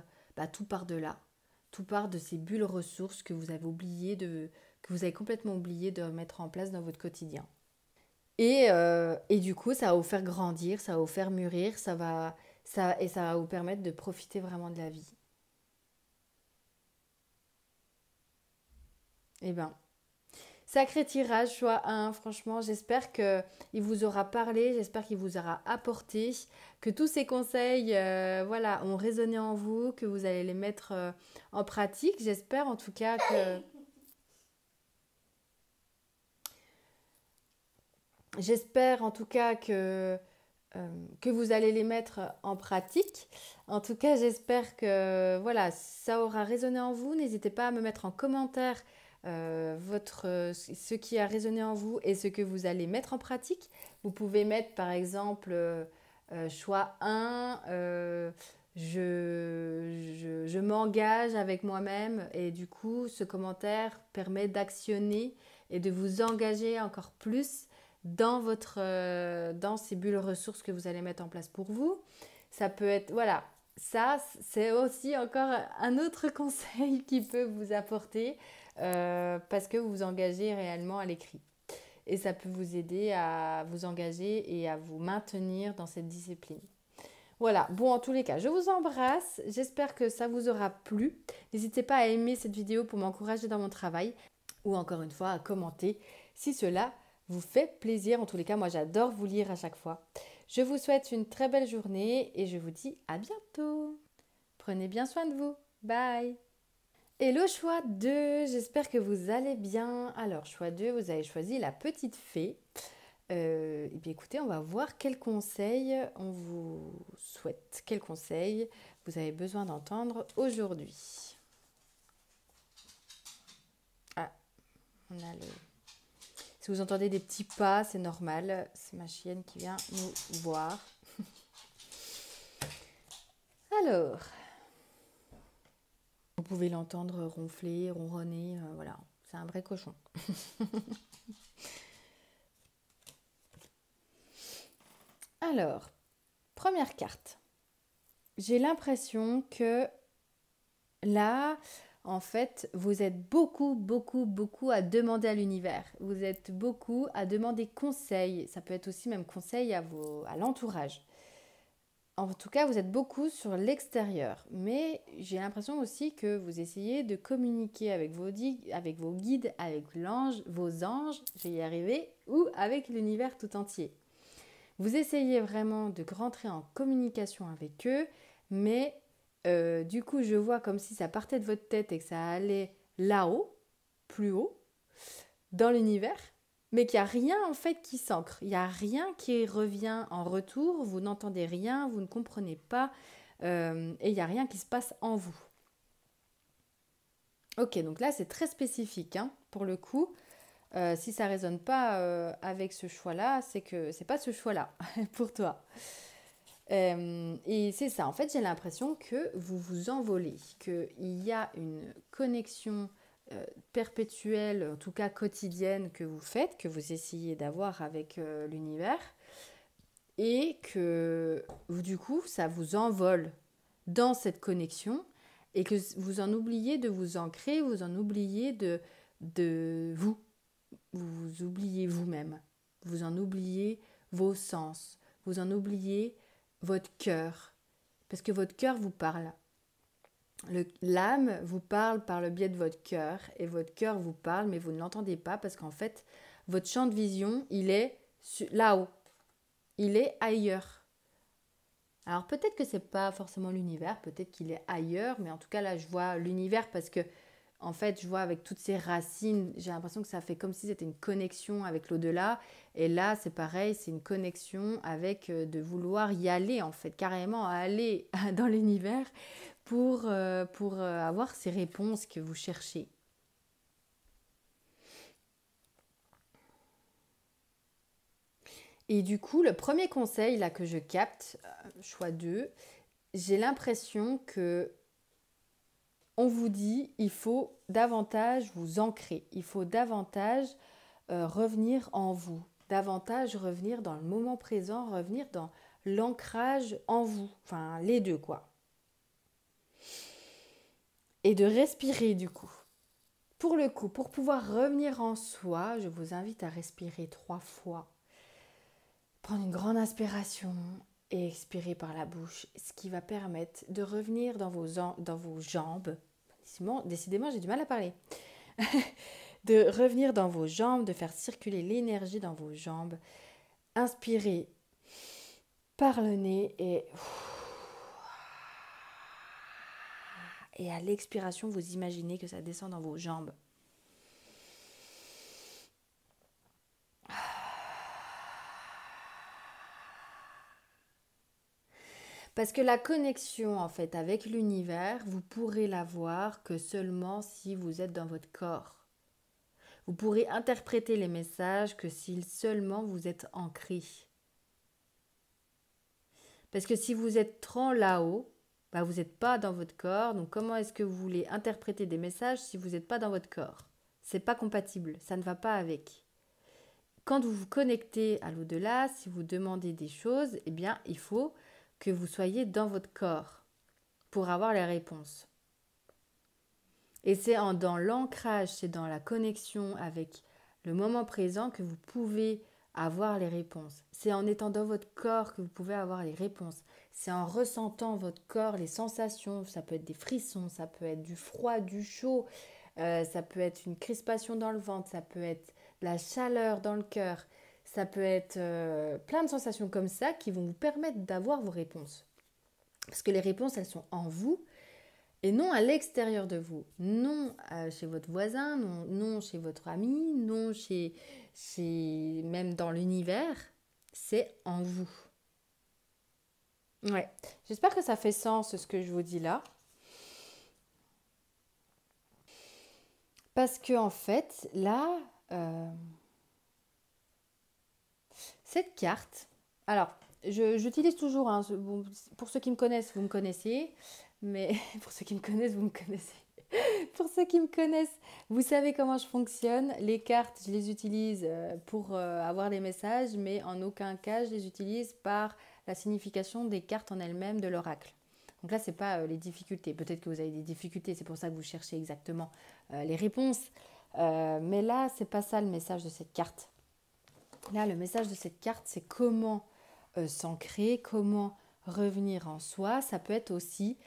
A: tout part de là. Tout part de ces bulles ressources que vous avez que vous avez complètement oublié de mettre en place dans votre quotidien. Et du coup, ça va vous faire grandir, ça va vous faire mûrir, et ça va vous permettre de profiter vraiment de la vie. Eh ben, sacré tirage, choix 1. Franchement, j'espère qu'il vous aura parlé, j'espère qu'il vous aura apporté, que tous ces conseils voilà, ont résonné en vous, que vous allez les mettre en pratique. J'espère en tout cas que vous allez les mettre en pratique. En tout cas, j'espère que voilà, ça aura résonné en vous. N'hésitez pas à me mettre en commentaire ce qui a résonné en vous et ce que vous allez mettre en pratique. Vous pouvez mettre par exemple choix 1, je m'engage avec moi-même et du coup ce commentaire permet d'actionner et de vous engager encore plus dans ces bulles ressources que vous allez mettre en place pour vous. Ça peut être, voilà, ça c'est aussi encore un autre conseil qui peut vous apporter parce que vous vous engagez réellement à l'écrit. et ça peut vous aider à vous engager et à vous maintenir dans cette discipline. Voilà, bon en tous les cas, je vous embrasse, j'espère que ça vous aura plu. N'hésitez pas à aimer cette vidéo pour m'encourager dans mon travail ou encore une fois à commenter si cela vous fait plaisir. En tous les cas, moi j'adore vous lire à chaque fois. Je vous souhaite une très belle journée et je vous dis à bientôt. Prenez bien soin de vous. Bye. Et le choix 2, j'espère que vous allez bien. Alors, choix 2, vous avez choisi la petite fée. Et bien écoutez, on va voir quels conseils on vous souhaite, quels conseils vous avez besoin d'entendre aujourd'hui. Ah, on a le... Si vous entendez des petits pas, c'est normal, c'est ma chienne qui vient nous voir. Alors, vous pouvez l'entendre ronfler, ronronner, voilà, c'est un vrai cochon. Alors, première carte. J'ai l'impression que là, en fait, vous êtes beaucoup à demander à l'univers. Vous êtes beaucoup à demander conseil. Ça peut être aussi même conseil à l'entourage. En tout cas, vous êtes beaucoup sur l'extérieur. Mais j'ai l'impression aussi que vous essayez de communiquer avec vos guides, avec vos anges, je vais y arriver, ou avec l'univers tout entier. Vous essayez vraiment de rentrer en communication avec eux, mais du coup, je vois comme si ça partait de votre tête et que ça allait là-haut, plus haut, dans l'univers, mais qu'il n'y a rien en fait qui s'ancre. Il n'y a rien qui revient en retour, vous n'entendez rien, vous ne comprenez pas, et il n'y a rien qui se passe en vous. Ok, donc là, c'est très spécifique, hein, pour le coup. Si ça ne résonne pas avec ce choix-là, c'est que c'est pas ce choix-là pour toi. Et c'est ça, en fait, j'ai l'impression que vous vous envolez, qu'il y a une connexion perpétuelle, en tout cas quotidienne, que vous faites, que vous essayez d'avoir avec l'univers, et que du coup, ça vous envole dans cette connexion, et que vous en oubliez de vous ancrer, vous en oubliez de vous. Vous oubliez vous-même, vous en oubliez vos sens, vous en oubliez votre cœur, parce que votre cœur vous parle. L'âme vous parle par le biais de votre cœur, et votre cœur vous parle, mais vous ne l'entendez pas, parce qu'en fait, votre champ de vision, il est là-haut, il est ailleurs. Alors peut-être que c'est pas forcément l'univers, peut-être qu'il est ailleurs, mais en tout cas là je vois l'univers parce que en fait, je vois avec toutes ces racines, j'ai l'impression que ça fait comme si c'était une connexion avec l'au-delà. Et là, c'est pareil, c'est une connexion avec de vouloir y aller, en fait, carrément aller dans l'univers pour avoir ces réponses que vous cherchez. Et du coup, le premier conseil là que je capte, choix 2, j'ai l'impression que on vous dit il faut davantage vous ancrer, il faut davantage revenir en vous, davantage revenir dans le moment présent, revenir dans l'ancrage en vous, enfin les deux quoi. Et de respirer du coup. Pour le coup, pour pouvoir revenir en soi, je vous invite à respirer 3 fois. Prendre une grande inspiration et expirer par la bouche, ce qui va permettre de revenir dans vos jambes. Décidément, j'ai du mal à parler. De revenir dans vos jambes, de faire circuler l'énergie dans vos jambes. Inspirez par le nez et à l'expiration, vous imaginez que ça descend dans vos jambes. Parce que la connexion en fait avec l'univers, vous pourrez l'avoir que seulement si vous êtes dans votre corps. Vous pourrez interpréter les messages que si seulement vous êtes ancré. Parce que si vous êtes trop là-haut, bah vous n'êtes pas dans votre corps. Donc comment est-ce que vous voulez interpréter des messages si vous n'êtes pas dans votre corps? C'est pas compatible, ça ne va pas avec. Quand vous vous connectez à l'au-delà, si vous demandez des choses, eh bien il faut que vous soyez dans votre corps pour avoir les réponses. Et c'est dans l'ancrage, c'est dans la connexion avec le moment présent que vous pouvez avoir les réponses. C'est en étant dans votre corps que vous pouvez avoir les réponses. C'est en ressentant votre corps, les sensations. Ça peut être des frissons, ça peut être du froid, du chaud, ça peut être une crispation dans le ventre, ça peut être de la chaleur dans le cœur. Ça peut être plein de sensations comme ça qui vont vous permettre d'avoir vos réponses. Parce que les réponses, elles sont en vous et non à l'extérieur de vous. Non chez votre voisin, non chez votre ami, non même dans l'univers. C'est en vous. Ouais. J'espère que ça fait sens ce que je vous dis là. Parce que en fait, là, euh, cette carte, alors, j'utilise toujours, hein, bon, pour ceux qui me connaissent, vous me connaissez, mais pour ceux qui me connaissent, vous me connaissez. Pour ceux qui me connaissent, vous savez comment je fonctionne. Les cartes, je les utilise pour avoir des messages, mais en aucun cas, je les utilise par la signification des cartes en elles-mêmes de l'oracle. Donc là, c'est pas les difficultés. Peut-être que vous avez des difficultés, c'est pour ça que vous cherchez exactement les réponses. Mais là, c'est pas ça le message de cette carte. Là, le message de cette carte, c'est comment s'ancrer, comment revenir en soi. Ça peut être aussi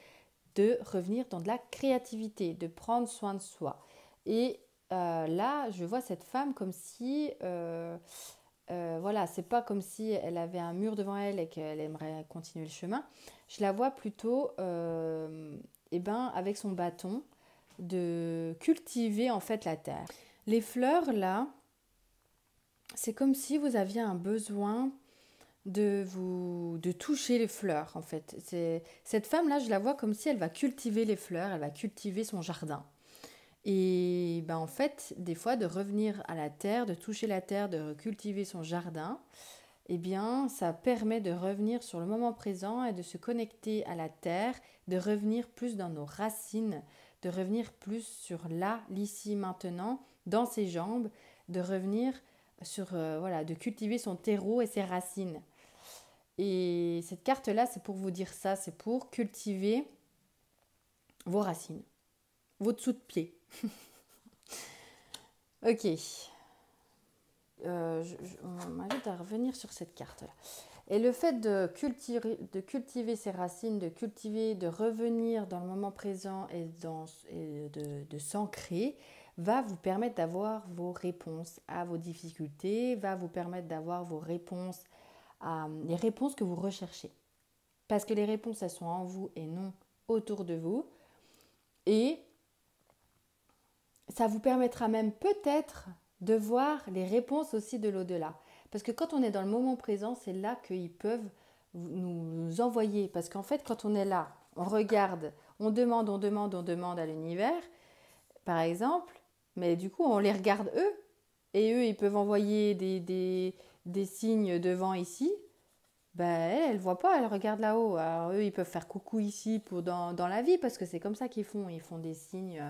A: de revenir dans de la créativité, de prendre soin de soi. Et là, je vois cette femme comme si, voilà, c'est pas comme si elle avait un mur devant elle et qu'elle aimerait continuer le chemin. Je la vois plutôt, eh ben, avec son bâton, de cultiver en fait la terre. Les fleurs là, c'est comme si vous aviez un besoin de toucher les fleurs en fait. Cette femme là, je la vois comme si elle va cultiver les fleurs, elle va cultiver son jardin. Et ben en fait, des fois de revenir à la terre, de toucher la terre, de cultiver son jardin, eh bien ça permet de revenir sur le moment présent et de se connecter à la terre, de revenir plus dans nos racines, de revenir plus sur là, l'ici, maintenant, dans ses jambes, de revenir sur voilà, de cultiver son terreau et ses racines. Et cette carte-là, c'est pour vous dire ça, c'est pour cultiver vos racines, vos dessous de pied. Ok, on m'invite à revenir sur cette carte-là. Et le fait de cultiver ses racines, de cultiver, de revenir dans le moment présent et de s'ancrer, va vous permettre d'avoir vos réponses à vos difficultés, va vous permettre d'avoir vos réponses à les réponses que vous recherchez. Parce que les réponses, elles sont en vous et non autour de vous. Et ça vous permettra même peut-être de voir les réponses aussi de l'au-delà. Parce que quand on est dans le moment présent, c'est là qu'ils peuvent nous envoyer. Parce qu'en fait, quand on est là, on regarde, on demande à l'univers, par exemple, mais du coup, on les regarde eux. Et eux, ils peuvent envoyer des signes devant ici. Ben, elle ne voit pas, elle regarde là-haut. Alors eux, ils peuvent faire coucou ici dans la vie, parce que c'est comme ça qu'ils font. Ils font des signes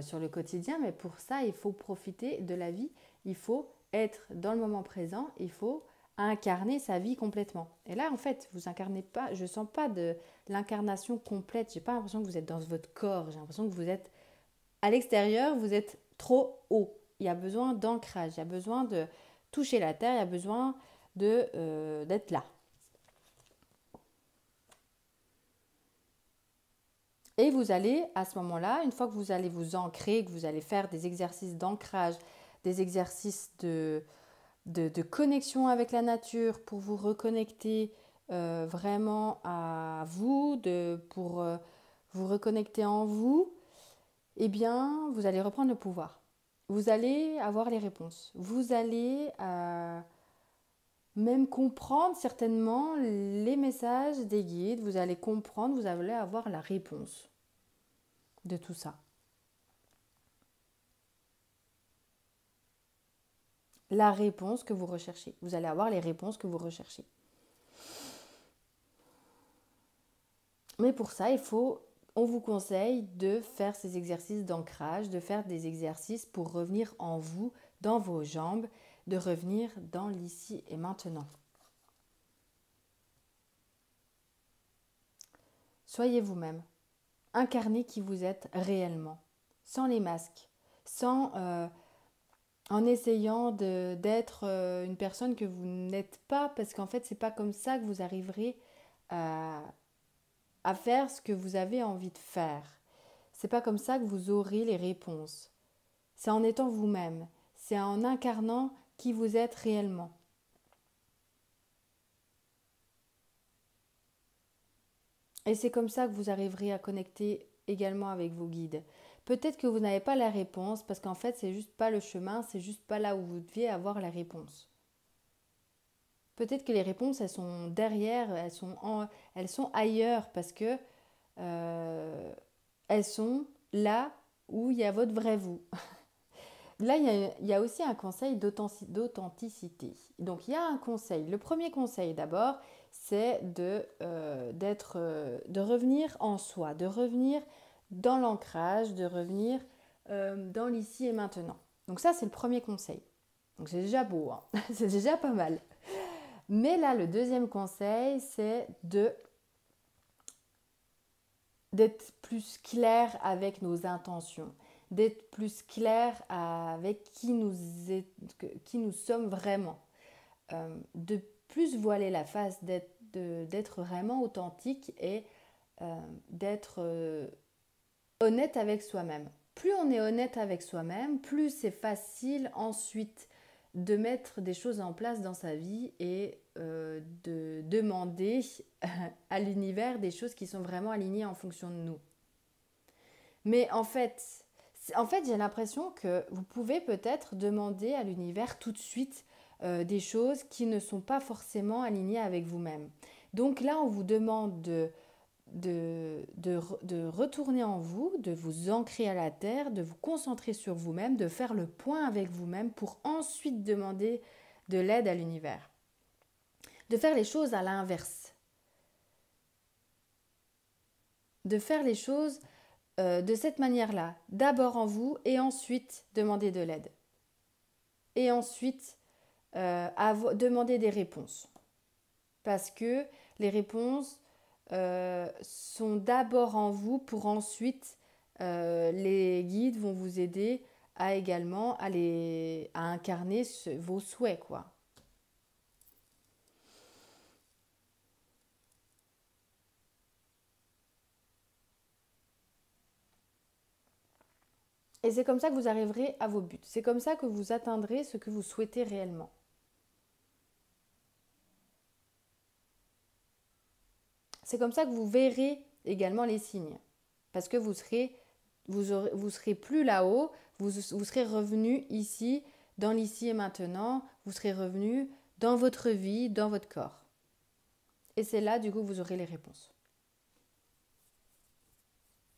A: sur le quotidien, mais pour ça, il faut profiter de la vie, il faut être dans le moment présent, il faut incarner sa vie complètement. Et là, en fait, vous incarnez pas, je sens pas de l'incarnation complète, j'ai pas l'impression que vous êtes dans votre corps, j'ai l'impression que vous êtes à l'extérieur, vous êtes trop haut. Il y a besoin d'ancrage, il y a besoin de toucher la terre, il y a besoin d'être là. Et vous allez, à ce moment-là, une fois que vous allez vous ancrer, que vous allez faire des exercices d'ancrage, des exercices de connexion avec la nature pour vous reconnecter vraiment à vous, pour vous reconnecter en vous, eh bien, vous allez reprendre le pouvoir. Vous allez avoir les réponses. Vous allez même comprendre certainement les messages des guides. Vous allez comprendre, vous allez avoir la réponse de tout ça. La réponse que vous recherchez. Vous allez avoir les réponses que vous recherchez. Mais pour ça, on vous conseille de faire ces exercices d'ancrage, de faire des exercices pour revenir en vous, dans vos jambes, de revenir dans l'ici et maintenant. Soyez vous-même. Incarnez qui vous êtes réellement, sans les masques, sans en essayant d'être une personne que vous n'êtes pas, parce qu'en fait, c'est pas comme ça que vous arriverez à, à faire ce que vous avez envie de faire. C'est pas comme ça que vous aurez les réponses. C'est en étant vous-même. C'est en incarnant qui vous êtes réellement. Et c'est comme ça que vous arriverez à connecter également avec vos guides. Peut-être que vous n'avez pas la réponse parce qu'en fait, c'est juste pas le chemin, c'est juste pas là où vous deviez avoir la réponse. Peut-être que les réponses, elles sont derrière, elles sont ailleurs parce que euh, elles sont là où il y a votre vrai vous. Là, il y a aussi un conseil d'authenticité. Donc, il y a un conseil. Le premier conseil, d'abord, c'est de revenir en soi, de revenir dans l'ancrage, de revenir dans l'ici et maintenant. Donc, ça, c'est le premier conseil. Donc, c'est déjà beau, hein. C'est déjà pas mal. Mais là, le deuxième conseil, c'est d'être plus clair avec nos intentions, d'être plus clair avec qui nous sommes vraiment, de plus voiler la face, d'être vraiment authentique et d'être honnête avec soi-même. Plus on est honnête avec soi-même, plus c'est facile ensuite de mettre des choses en place dans sa vie et de demander à l'univers des choses qui sont vraiment alignées en fonction de nous. Mais en fait, j'ai l'impression que vous pouvez peut-être demander à l'univers tout de suite des choses qui ne sont pas forcément alignées avec vous-même. Donc là, on vous demande de retourner en vous, de vous ancrer à la terre, de vous concentrer sur vous-même, de faire le point avec vous-même pour ensuite demander de l'aide à l'univers. De faire les choses à l'inverse. De faire les choses de cette manière-là. D'abord en vous et ensuite demander de l'aide. Et ensuite demander des réponses. Parce que les réponses sont d'abord en vous pour ensuite les guides vont vous aider à également à incarner vos souhaits, quoi. Et c'est comme ça que vous arriverez à vos buts. C'est comme ça que vous atteindrez ce que vous souhaitez réellement. C'est comme ça que vous verrez également les signes. Parce que vous serez plus là-haut, vous serez revenu ici, dans l'ici et maintenant, vous serez revenu dans votre vie, dans votre corps. Et c'est là, du coup, que vous aurez les réponses.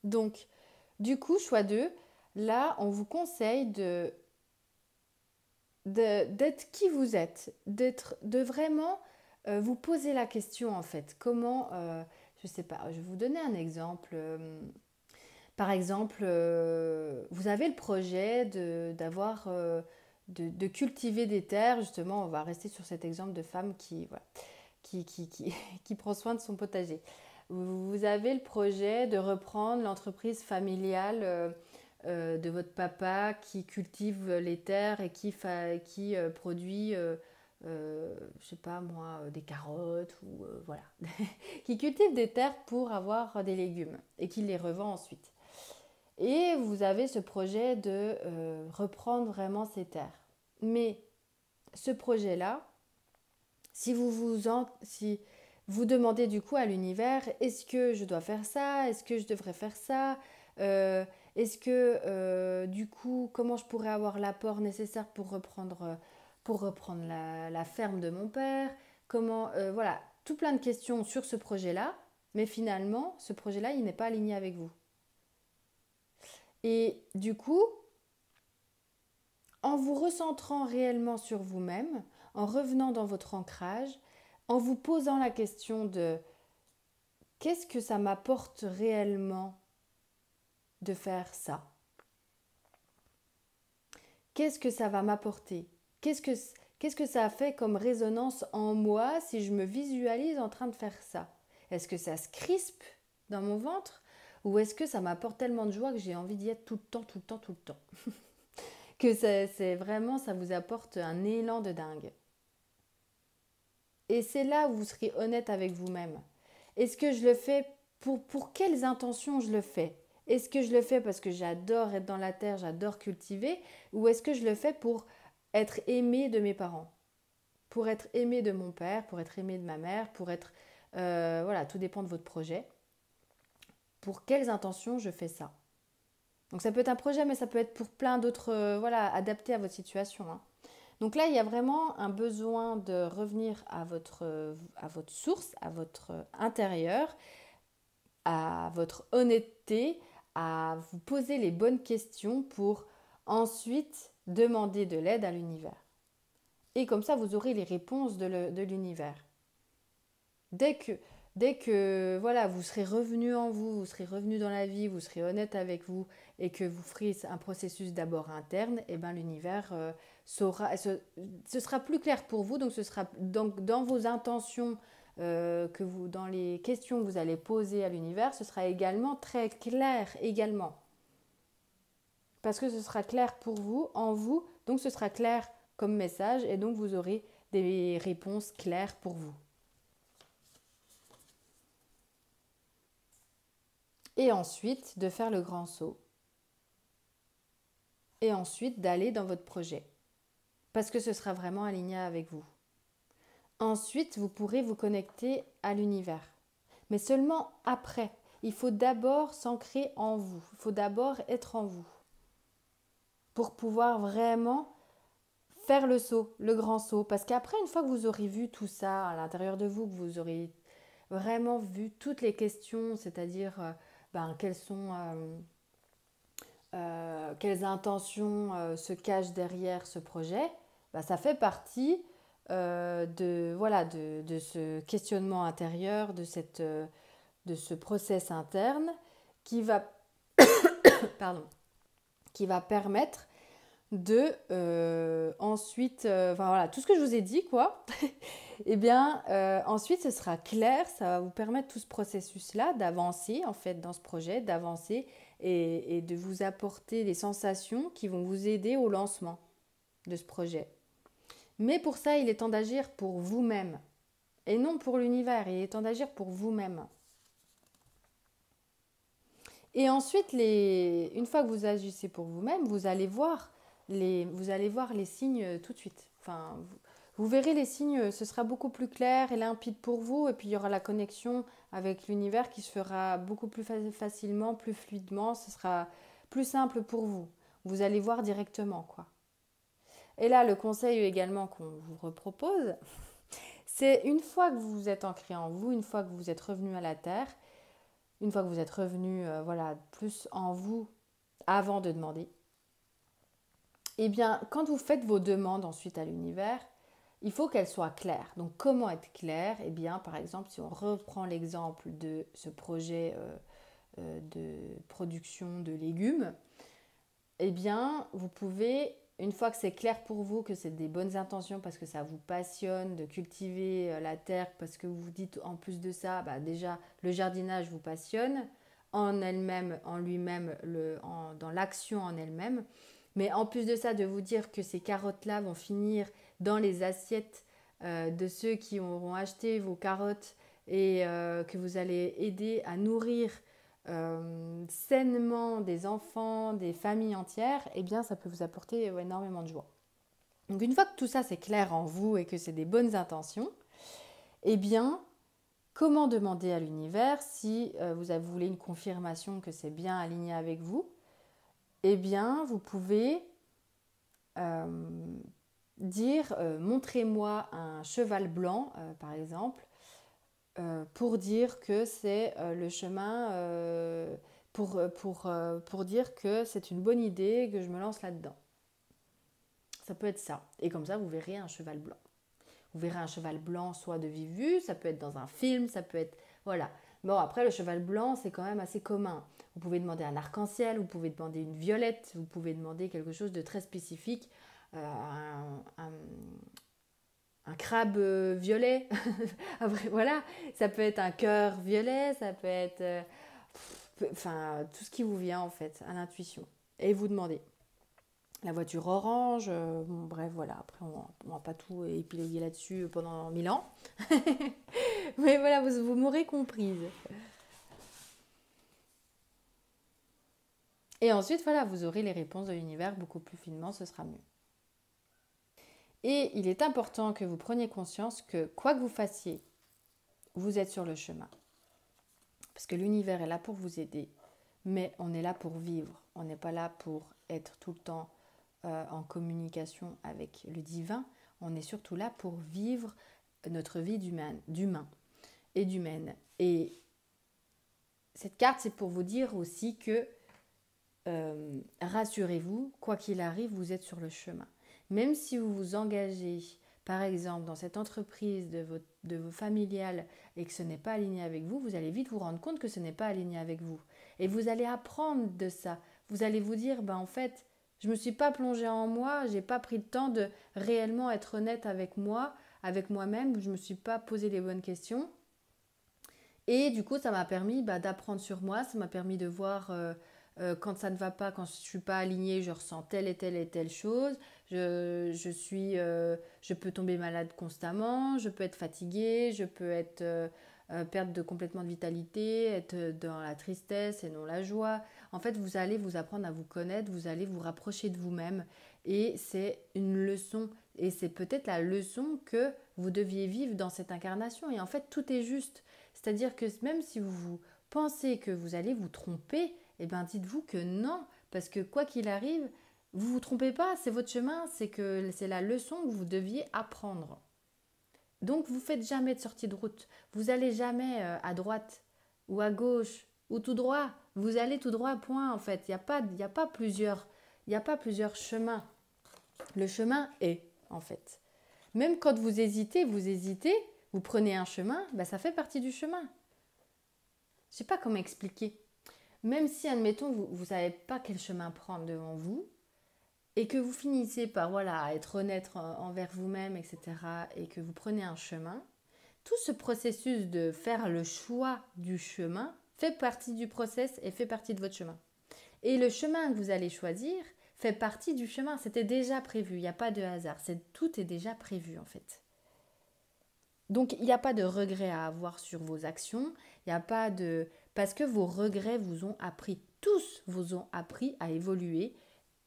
A: Donc, du coup, choix 2, là, on vous conseille d'être qui vous êtes, de vraiment vous poser la question, en fait. Comment, je sais pas, je vais vous donner un exemple. Par exemple, vous avez le projet de cultiver des terres. Justement, on va rester sur cet exemple de femme qui, voilà, qui prend soin de son potager. Vous avez le projet de reprendre l'entreprise familiale de votre papa qui cultive les terres et qui produit, je sais pas moi, des carottes ou voilà, qui cultive des terres pour avoir des légumes et qui les revend ensuite. Et vous avez ce projet de reprendre vraiment ces terres. Mais ce projet-là, si vous demandez du coup à l'univers, est-ce que je dois faire ça? Est-ce que je devrais faire ça? Euh, Est-ce que du coup, comment je pourrais avoir l'apport nécessaire pour reprendre la ferme de mon père? Comment, voilà, tout plein de questions sur ce projet-là. Mais finalement, ce projet-là, il n'est pas aligné avec vous. Et du coup, en vous recentrant réellement sur vous-même, en revenant dans votre ancrage, en vous posant la question de qu'est-ce que ça m'apporte réellement de faire ça? Qu'est-ce que ça va m'apporter? Qu'est-ce que ça a fait comme résonance en moi si je me visualise en train de faire ça? Est-ce que ça se crispe dans mon ventre ou est-ce que ça m'apporte tellement de joie que j'ai envie d'y être tout le temps, tout le temps, tout le temps? que c'est vraiment, ça vous apporte un élan de dingue. Et c'est là où vous serez honnête avec vous-même. Est-ce que je le fais pour quelles intentions je le fais? Est-ce que je le fais parce que j'adore être dans la terre, j'adore cultiver? Ou est-ce que je le fais pour être aimé de mes parents? Pour être aimé de mon père, pour être aimé de ma mère, pour être... voilà, tout dépend de votre projet. Pour quelles intentions je fais ça? Donc ça peut être un projet, mais ça peut être pour plein d'autres... voilà, adapté à votre situation, hein. Donc là, il y a vraiment un besoin de revenir à votre source, à votre intérieur, à votre honnêteté, à vous poser les bonnes questions pour ensuite demander de l'aide à l'univers. Et comme ça, vous aurez les réponses de l'univers. Dès que, dès que voilà, vous serez revenu en vous, vous serez revenu dans la vie, vous serez honnête avec vous et que vous ferez un processus d'abord interne, et ben l'univers saura, ce sera plus clair pour vous. Donc ce sera donc dans vos intentions dans les questions que vous allez poser à l'univers, ce sera également très clair également. Parce que ce sera clair pour vous, en vous, donc ce sera clair comme message et donc vous aurez des réponses claires pour vous. Et ensuite, de faire le grand saut. Et ensuite, d'aller dans votre projet. Parce que ce sera vraiment aligné avec vous. Ensuite, vous pourrez vous connecter à l'univers. Mais seulement après. Il faut d'abord s'ancrer en vous. Il faut d'abord être en vous. Pour pouvoir vraiment faire le saut, le grand saut. Parce qu'après, une fois que vous aurez vu tout ça à l'intérieur de vous, que vous aurez vraiment vu toutes les questions, c'est-à-dire quelles intentions se cachent derrière ce projet, ça fait partie de ce questionnement intérieur, de ce process interne qui va, pardon, qui va permettre de ensuite, voilà, tout ce que je vous ai dit, quoi, et bien ensuite ce sera clair, ça va vous permettre tout ce processus-là d'avancer en fait dans ce projet, d'avancer et de vous apporter des sensations qui vont vous aider au lancement de ce projet. Mais pour ça, il est temps d'agir pour vous-même et non pour l'univers, il est temps d'agir pour vous-même. Et ensuite, une fois que vous agissez pour vous-même, vous allez voir les signes tout de suite. Enfin, vous verrez les signes, ce sera beaucoup plus clair et limpide pour vous. Et puis, il y aura la connexion avec l'univers qui se fera beaucoup plus facilement, plus fluidement. Ce sera plus simple pour vous. Vous allez voir directement, quoi. Et là, le conseil également qu'on vous repropose, c'est une fois que vous êtes ancré en vous, une fois que vous êtes revenu à la Terre, une fois que vous êtes revenu plus en vous avant de demander, eh bien, quand vous faites vos demandes ensuite à l'univers, il faut qu'elles soient claires. Donc, comment être clair? Eh bien, par exemple, si on reprend l'exemple de ce projet de production de légumes, eh bien, vous pouvez, une fois que c'est clair pour vous, que c'est des bonnes intentions parce que ça vous passionne de cultiver la terre, parce que vous vous dites en plus de ça, déjà, le jardinage vous passionne en elle-même, en lui-même, dans l'action en elle-même. Mais en plus de ça, de vous dire que ces carottes-là vont finir dans les assiettes de ceux qui auront acheté vos carottes et que vous allez aider à nourrir sainement des enfants, des familles entières, eh bien ça peut vous apporter énormément de joie. Donc une fois que tout ça c'est clair en vous et que c'est des bonnes intentions, eh bien comment demander à l'univers si vous voulez une confirmation que c'est bien aligné avec vous? Eh bien vous pouvez dire montrez-moi un cheval blanc par exemple, pour dire que c'est le chemin, pour dire que c'est une bonne idée, que je me lance là-dedans. Ça peut être ça. Et comme ça, vous verrez un cheval blanc. Vous verrez un cheval blanc soit de vive vue, ça peut être dans un film, ça peut être... Voilà. Bon, après, le cheval blanc, c'est quand même assez commun. Vous pouvez demander un arc-en-ciel, vous pouvez demander une violette, vous pouvez demander quelque chose de très spécifique, un crabe violet. Après, voilà, ça peut être un cœur violet, ça peut être tout ce qui vous vient en fait à l'intuition. Et vous demandez. la voiture orange, bon, bref, voilà, après on va pas tout épiloguer là-dessus pendant 1000 ans. Mais voilà, vous m'aurez comprise. Et ensuite, voilà, vous aurez les réponses de l'univers beaucoup plus finement, ce sera mieux. Et il est important que vous preniez conscience que quoi que vous fassiez, vous êtes sur le chemin. Parce que l'univers est là pour vous aider, mais on est là pour vivre. On n'est pas là pour être tout le temps en communication avec le divin. On est surtout là pour vivre notre vie d'humain et d'humaine. Et cette carte, c'est pour vous dire aussi que rassurez-vous, quoi qu'il arrive, vous êtes sur le chemin. Même si vous vous engagez, par exemple, dans cette entreprise de vos familiales et que ce n'est pas aligné avec vous, vous allez vite vous rendre compte que ce n'est pas aligné avec vous. Et vous allez apprendre de ça. Vous allez vous dire, en fait, je ne me suis pas plongée en moi, je n'ai pas pris le temps de réellement être honnête avec moi, avec moi-même, je ne me suis pas posé les bonnes questions. Et du coup, ça m'a permis d'apprendre sur moi, ça m'a permis de voir quand ça ne va pas, quand je ne suis pas alignée, je ressens telle et telle chose, je peux tomber malade constamment, je peux être fatiguée, je peux perdre complètement de vitalité, être dans la tristesse et non la joie. En fait, vous allez vous apprendre à vous connaître, vous allez vous rapprocher de vous-même et c'est une leçon. Et c'est peut-être la leçon que vous deviez vivre dans cette incarnation. Et en fait, tout est juste. C'est-à-dire que même si vous pensez que vous allez vous tromper, eh bien dites-vous que non, parce que quoi qu'il arrive, vous ne vous trompez pas, c'est votre chemin, c'est la leçon que vous deviez apprendre. Donc vous ne faites jamais de sortie de route, vous n'allez jamais à droite ou à gauche ou tout droit, vous allez tout droit, point en fait, il y a pas plusieurs chemins. Le chemin est en fait. Même quand vous hésitez, vous prenez un chemin, ça fait partie du chemin. Je ne sais pas comment expliquer. Même si, admettons, vous ne savez pas quel chemin prendre devant vous, et que vous finissez par être honnête envers vous-même, etc., et que vous prenez un chemin, tout ce processus de faire le choix du chemin fait partie du process et fait partie de votre chemin. Et le chemin que vous allez choisir fait partie du chemin. C'était déjà prévu, il n'y a pas de hasard. Tout est déjà prévu en fait. Donc il n'y a pas de regret à avoir sur vos actions, il n'y a pas de... Parce que vos regrets vous ont appris, tous vous ont appris à évoluer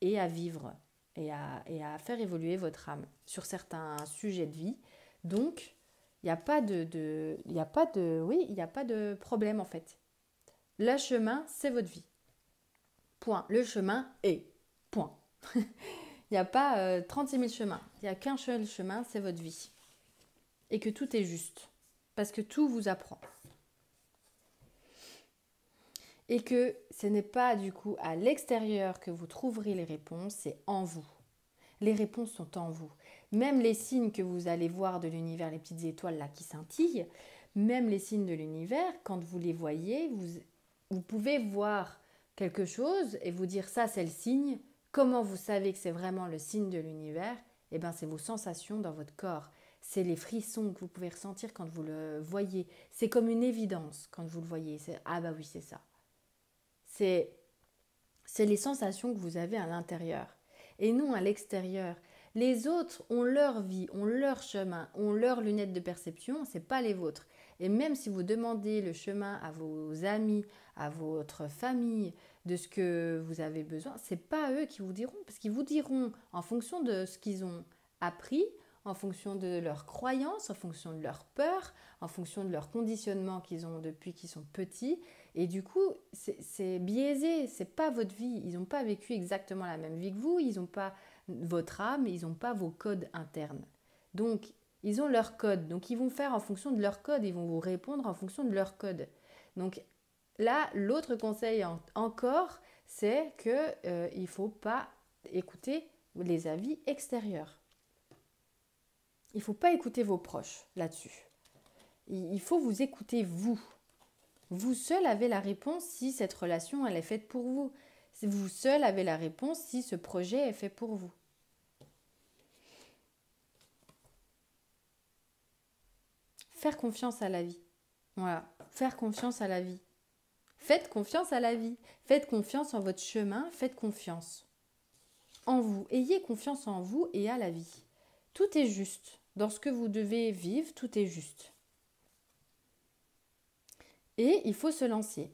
A: et à vivre et à faire évoluer votre âme sur certains sujets de vie. Donc il n'y a pas il n'y a pas il n'y a pas de problème en fait. Le chemin, c'est votre vie. Point. Le chemin est. Point. Il n'y a pas 36 000 chemins. Il n'y a qu'un seul chemin, c'est votre vie. Et que tout est juste. Parce que tout vous apprend. Et que ce n'est pas du coup à l'extérieur que vous trouverez les réponses, c'est en vous. Les réponses sont en vous. Même les signes que vous allez voir de l'univers, les petites étoiles là qui scintillent, même les signes de l'univers, quand vous les voyez, vous pouvez voir quelque chose et vous dire ça c'est le signe. Comment vous savez que c'est vraiment le signe de l'univers? Eh bien c'est vos sensations dans votre corps. C'est les frissons que vous pouvez ressentir quand vous le voyez. C'est comme une évidence quand vous le voyez. Ah bah oui, c'est ça. C'est les sensations que vous avez à l'intérieur et non à l'extérieur. Les autres ont leur vie, ont leur chemin, ont leurs lunettes de perception, c'est pas les vôtres. Et même si vous demandez le chemin à vos amis, à votre famille, de ce que vous avez besoin, c'est pas eux qui vous diront, parce qu'ils vous diront en fonction de ce qu'ils ont appris, en fonction de leurs croyances, en fonction de leurs peurs, en fonction de leur conditionnement qu'ils ont depuis qu'ils sont petits. Et du coup, c'est biaisé, c'est pas votre vie. Ils n'ont pas vécu exactement la même vie que vous, ils n'ont pas votre âme, ils n'ont pas vos codes internes. Donc, ils ont leur code. Donc, ils vont faire en fonction de leur code, ils vont vous répondre en fonction de leur code. Donc, là, l'autre conseil encore, c'est qu'il ne faut pas écouter les avis extérieurs. Il ne faut pas écouter vos proches là-dessus. Il faut vous écouter vous. Vous seul avez la réponse si cette relation elle est faite pour vous. Vous seul avez la réponse si ce projet est fait pour vous. Faire confiance à la vie. Voilà, faire confiance à la vie. Faites confiance à la vie. Faites confiance en votre chemin, faites confiance. en vous. Ayez confiance en vous et à la vie. Tout est juste. Dans ce que vous devez vivre, tout est juste. Et il faut se lancer.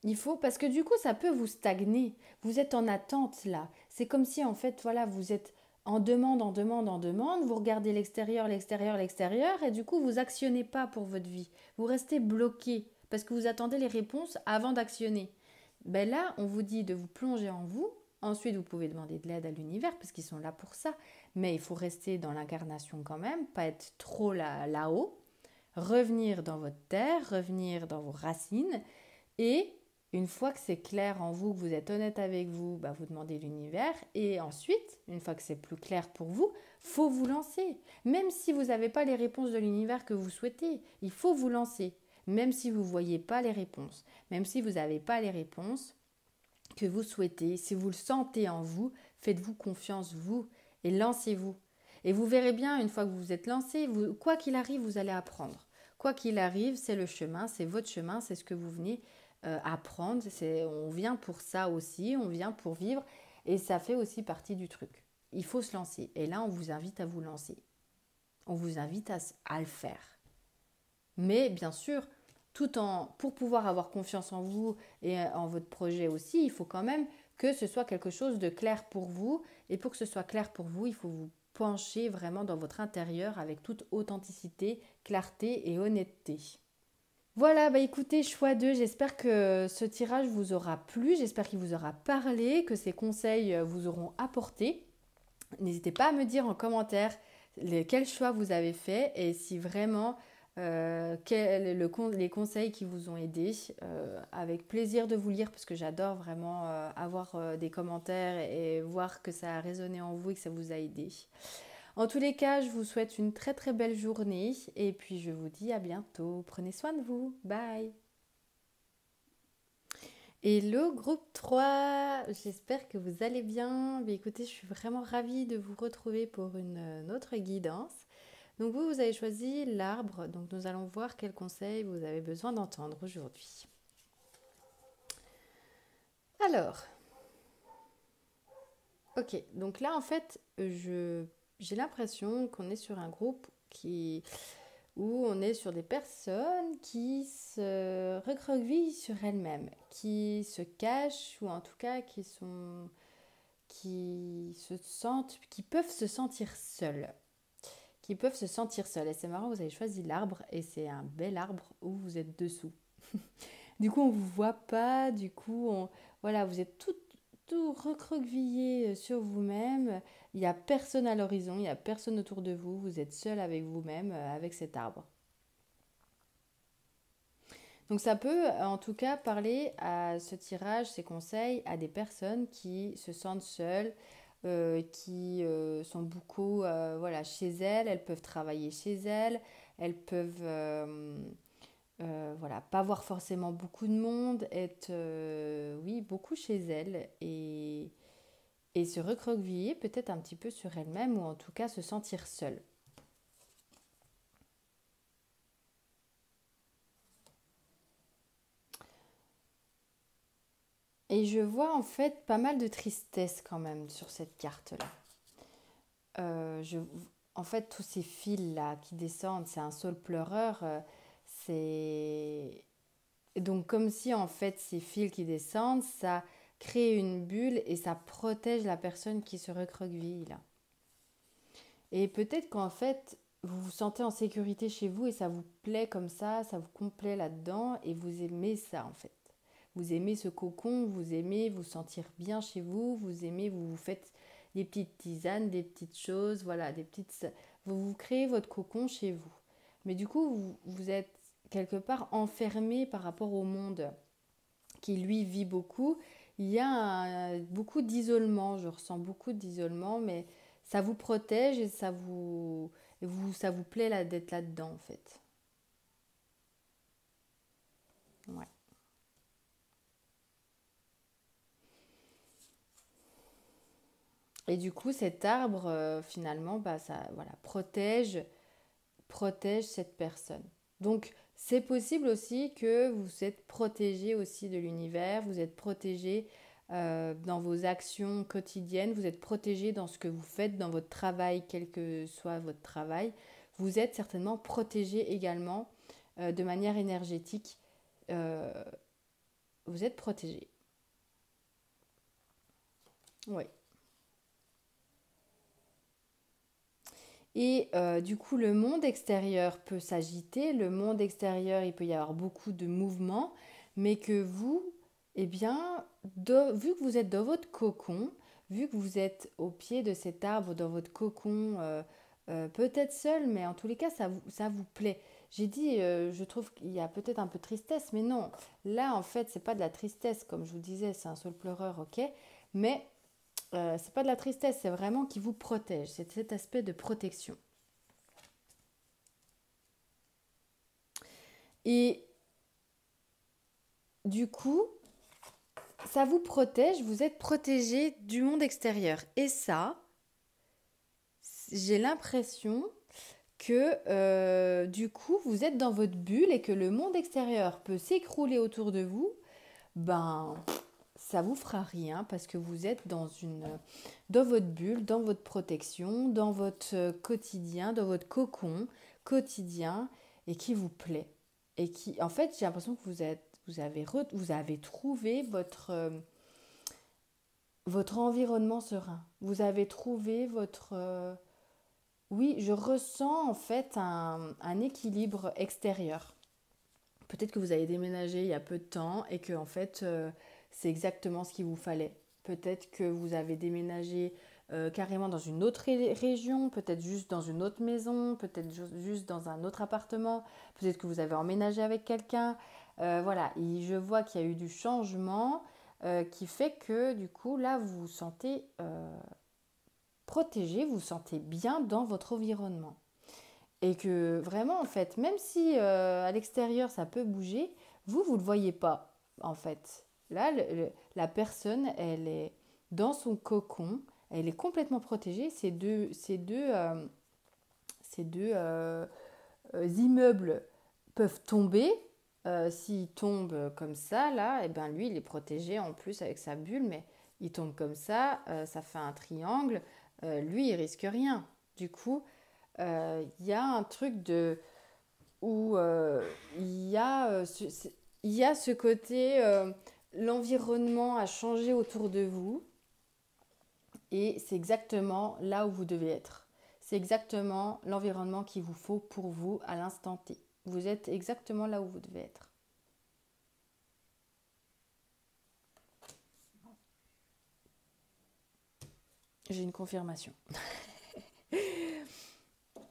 A: Il faut, parce que du coup, ça peut vous stagner. Vous êtes en attente là. C'est comme si en fait, voilà, vous êtes en demande, en demande, en demande. Vous regardez l'extérieur, l'extérieur, l'extérieur, et du coup, vous actionnez pas pour votre vie. Vous restez bloqué parce que vous attendez les réponses avant d'actionner. Ben là, on vous dit de vous plonger en vous. Ensuite, vous pouvez demander de l'aide à l'univers parce qu'ils sont là pour ça. Mais il faut rester dans l'incarnation quand même, pas être trop là-haut. Revenir dans votre terre, revenir dans vos racines et une fois que c'est clair en vous, que vous êtes honnête avec vous, bah vous demandez l'univers. Et ensuite, une fois que c'est plus clair pour vous, faut vous lancer. Même si vous n'avez pas les réponses de l'univers que vous souhaitez, il faut vous lancer. Même si vous ne voyez pas les réponses, même si vous n'avez pas les réponses que vous souhaitez, si vous le sentez en vous, faites-vous confiance vous et lancez-vous. Et vous verrez bien, une fois que vous vous êtes lancé, quoi qu'il arrive, vous allez apprendre. Quoi qu'il arrive, c'est le chemin, c'est votre chemin, c'est ce que vous venez apprendre. On vient pour ça aussi, on vient pour vivre et ça fait aussi partie du truc. Il faut se lancer. Et là, on vous invite à vous lancer. On vous invite à le faire. Mais bien sûr, pour pouvoir avoir confiance en vous et en votre projet aussi, il faut quand même que ce soit quelque chose de clair pour vous. Et pour que ce soit clair pour vous, il faut vous pencher vraiment dans votre intérieur avec toute authenticité, clarté et honnêteté. Voilà, bah écoutez, choix 2, j'espère que ce tirage vous aura plu, j'espère qu'il vous aura parlé, que ces conseils vous auront apporté. N'hésitez pas à me dire en commentaire quel choix vous avez fait et si vraiment les conseils qui vous ont aidé. Avec plaisir de vous lire parce que j'adore vraiment avoir des commentaires et voir que ça a résonné en vous et que ça vous a aidé. En tous les cas, je vous souhaite une très très belle journée et puis je vous dis à bientôt. Prenez soin de vous. Bye. Hello groupe 3, j'espère que vous allez bien. Mais écoutez, je suis vraiment ravie de vous retrouver pour une autre guidance. Donc vous avez choisi l'arbre, donc nous allons voir quels conseils vous avez besoin d'entendre aujourd'hui. Alors, ok, donc là en fait, j'ai l'impression qu'on est sur un groupe où on est sur des personnes qui se recroquevillent sur elles-mêmes, qui se cachent ou en tout cas qui peuvent se sentir seules. Qui peuvent se sentir seules. Et c'est marrant, vous avez choisi l'arbre et c'est un bel arbre où vous êtes dessous. Du coup, on vous voit pas, voilà, vous êtes tout recroquevillé sur vous-même. Il n'y a personne à l'horizon, il n'y a personne autour de vous. Vous êtes seul avec vous-même, avec cet arbre. Donc ça peut en tout cas parler à ce tirage, ces conseils, à des personnes qui se sentent seules, qui sont beaucoup voilà, chez elles peuvent travailler chez elles peuvent voilà, pas voir forcément beaucoup de monde, être oui, beaucoup chez elles et se recroqueviller peut-être un petit peu sur elles-mêmes ou en tout cas se sentir seules. Et je vois en fait pas mal de tristesse quand même sur cette carte-là. Euh, je, En fait, tous ces fils-là qui descendent, c'est un saule pleureur. C'est donc comme si en fait ces fils qui descendent, ça crée une bulle et ça protège la personne qui se recroqueville là. Et peut-être qu'en fait, vous vous sentez en sécurité chez vous et ça vous plaît comme ça vous complaît là-dedans et vous aimez ça en fait. Vous aimez ce cocon, vous aimez vous sentir bien chez vous, vous aimez, vous faites des petites tisanes, des petites choses, voilà, vous créez votre cocon chez vous. Mais du coup, vous êtes quelque part enfermé par rapport au monde qui lui vit beaucoup. Il y a beaucoup d'isolement, je ressens beaucoup d'isolement, mais ça vous protège et ça vous plaît là, d'être là-dedans en fait. Ouais. Et du coup, cet arbre, finalement, bah, ça voilà, protège cette personne. Donc, c'est possible aussi que vous êtes protégé aussi de l'univers, vous êtes protégé dans vos actions quotidiennes, vous êtes protégé dans ce que vous faites, dans votre travail, quel que soit votre travail. Vous êtes certainement protégé également de manière énergétique. Euh, vous êtes protégé. Oui. Et du coup, le monde extérieur peut s'agiter, le monde extérieur, il peut y avoir beaucoup de mouvements, mais que vous, eh bien, vu que vous êtes dans votre cocon, vu que vous êtes au pied de cet arbre, dans votre cocon, peut-être seul, mais en tous les cas, ça vous plaît. J'ai dit, je trouve qu'il y a peut-être un peu de tristesse, mais non. Là, en fait, c'est pas de la tristesse, comme je vous disais, c'est un saule pleureur, ok, mais c'est pas de la tristesse, c'est vraiment qui vous protège. C'est cet aspect de protection. Et du coup, ça vous protège, vous êtes protégé du monde extérieur. Et ça, j'ai l'impression que du coup, vous êtes dans votre bulle et que le monde extérieur peut s'écrouler autour de vous. Ben, ça vous fera rien parce que vous êtes dans votre bulle, dans votre protection, dans votre quotidien, dans votre cocon quotidien et qui vous plaît. Et qui, en fait, j'ai l'impression que vous avez trouvé votre environnement serein. Vous avez trouvé votre... oui, je ressens en fait un équilibre extérieur. Peut-être que vous avez déménagé il y a peu de temps et que en fait c'est exactement ce qu'il vous fallait. Peut-être que vous avez déménagé carrément dans une autre région, peut-être juste dans une autre maison, peut-être juste dans un autre appartement, peut-être que vous avez emménagé avec quelqu'un. Voilà, et je vois qu'il y a eu du changement qui fait que du coup là vous vous sentez protégé, vous vous sentez bien dans votre environnement. Et que vraiment, en fait, même si à l'extérieur ça peut bouger, vous ne le voyez pas, en fait. Là, la personne, elle est dans son cocon, elle est complètement protégée. Ces deux immeubles peuvent tomber. S'il tombe comme ça, là, et ben lui, il est protégé en plus avec sa bulle, mais il tombe comme ça fait un triangle. Lui, il risque rien. Du coup, il y a un truc où il y a ce côté, l'environnement a changé autour de vous et c'est exactement là où vous devez être. C'est exactement l'environnement qu'il vous faut pour vous à l'instant T. Vous êtes exactement là où vous devez être. J'ai une confirmation.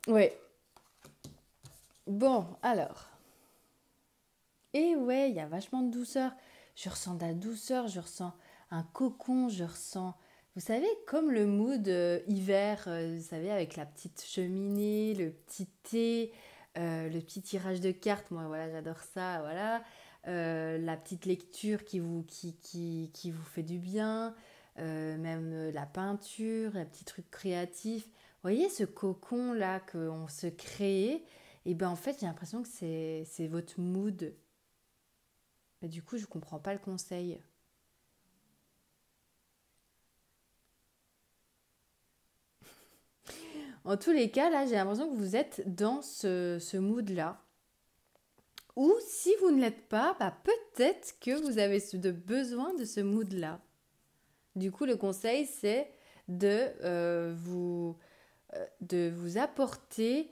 A: Ouais. Bon, alors. Et ouais, il y a vachement de douceur. Je ressens de la douceur, je ressens un cocon, je ressens, vous savez, comme le mood hiver, vous savez, avec la petite cheminée, le petit thé, le petit tirage de cartes, moi voilà, j'adore ça, voilà. La petite lecture qui vous fait du bien, même la peinture, un petit truc créatif. Vous voyez ce cocon là qu'on se crée, et ben en fait j'ai l'impression que c'est votre mood. Mais du coup, je comprends pas le conseil. En tous les cas, là, j'ai l'impression que vous êtes dans ce mood-là. Ou si vous ne l'êtes pas, bah, peut-être que vous avez besoin de ce mood-là. Du coup, le conseil, c'est de vous apporter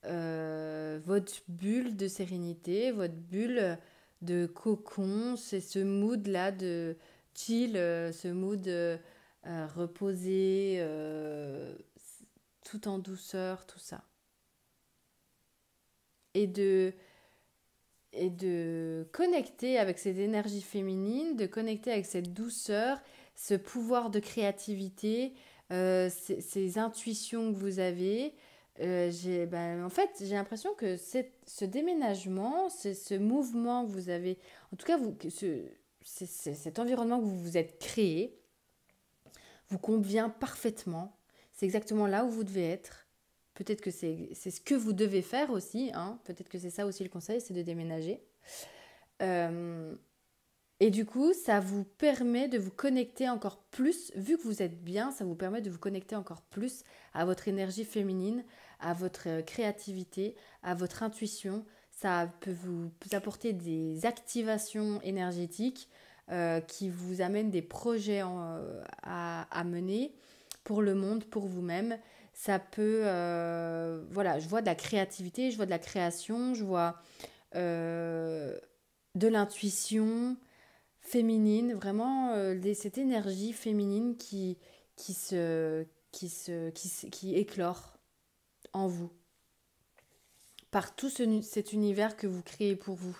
A: votre bulle de sérénité, votre bulle de cocon. C'est ce mood-là de chill, ce mood reposé, tout en douceur, tout ça. Et de, et de connecter avec cette énergie féminine, de connecter avec cette douceur, ce pouvoir de créativité, ces intuitions que vous avez. En fait, j'ai l'impression que ce déménagement, ce mouvement que vous avez, en tout cas, cet environnement que vous vous êtes créé, vous convient parfaitement. C'est exactement là où vous devez être. Peut-être que c'est ce que vous devez faire aussi. Hein. Peut-être que c'est ça aussi le conseil, c'est de déménager. Euh, Et du coup, ça vous permet de vous connecter encore plus, vu que vous êtes bien, ça vous permet de vous connecter encore plus à votre énergie féminine, à votre créativité, à votre intuition. Ça peut vous apporter des activations énergétiques qui vous amènent des projets à mener pour le monde, pour vous-même. Ça peut, voilà, je vois de la créativité, je vois de la création, je vois euh, de l'intuition féminine, vraiment cette énergie féminine qui, se, qui éclore en vous, par tout cet univers que vous créez pour vous,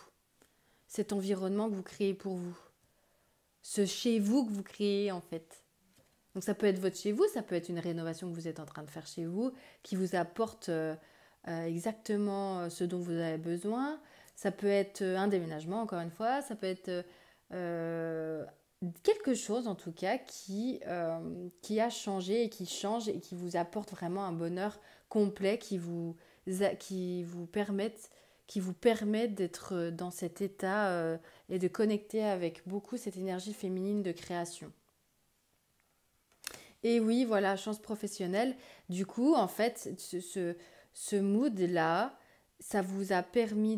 A: cet environnement que vous créez pour vous, ce chez vous que vous créez en fait. Donc ça peut être votre chez vous, ça peut être une rénovation que vous êtes en train de faire chez vous, qui vous apporte exactement ce dont vous avez besoin. Ça peut être un déménagement, encore une fois, ça peut être euh, quelque chose en tout cas qui a changé et qui change et qui vous apporte vraiment un bonheur complet, qui vous permet d'être dans cet état et de connecter avec beaucoup cette énergie féminine de création. Et oui, voilà, chance professionnelle. Du coup, en fait, ce mood-là, ça vous a permis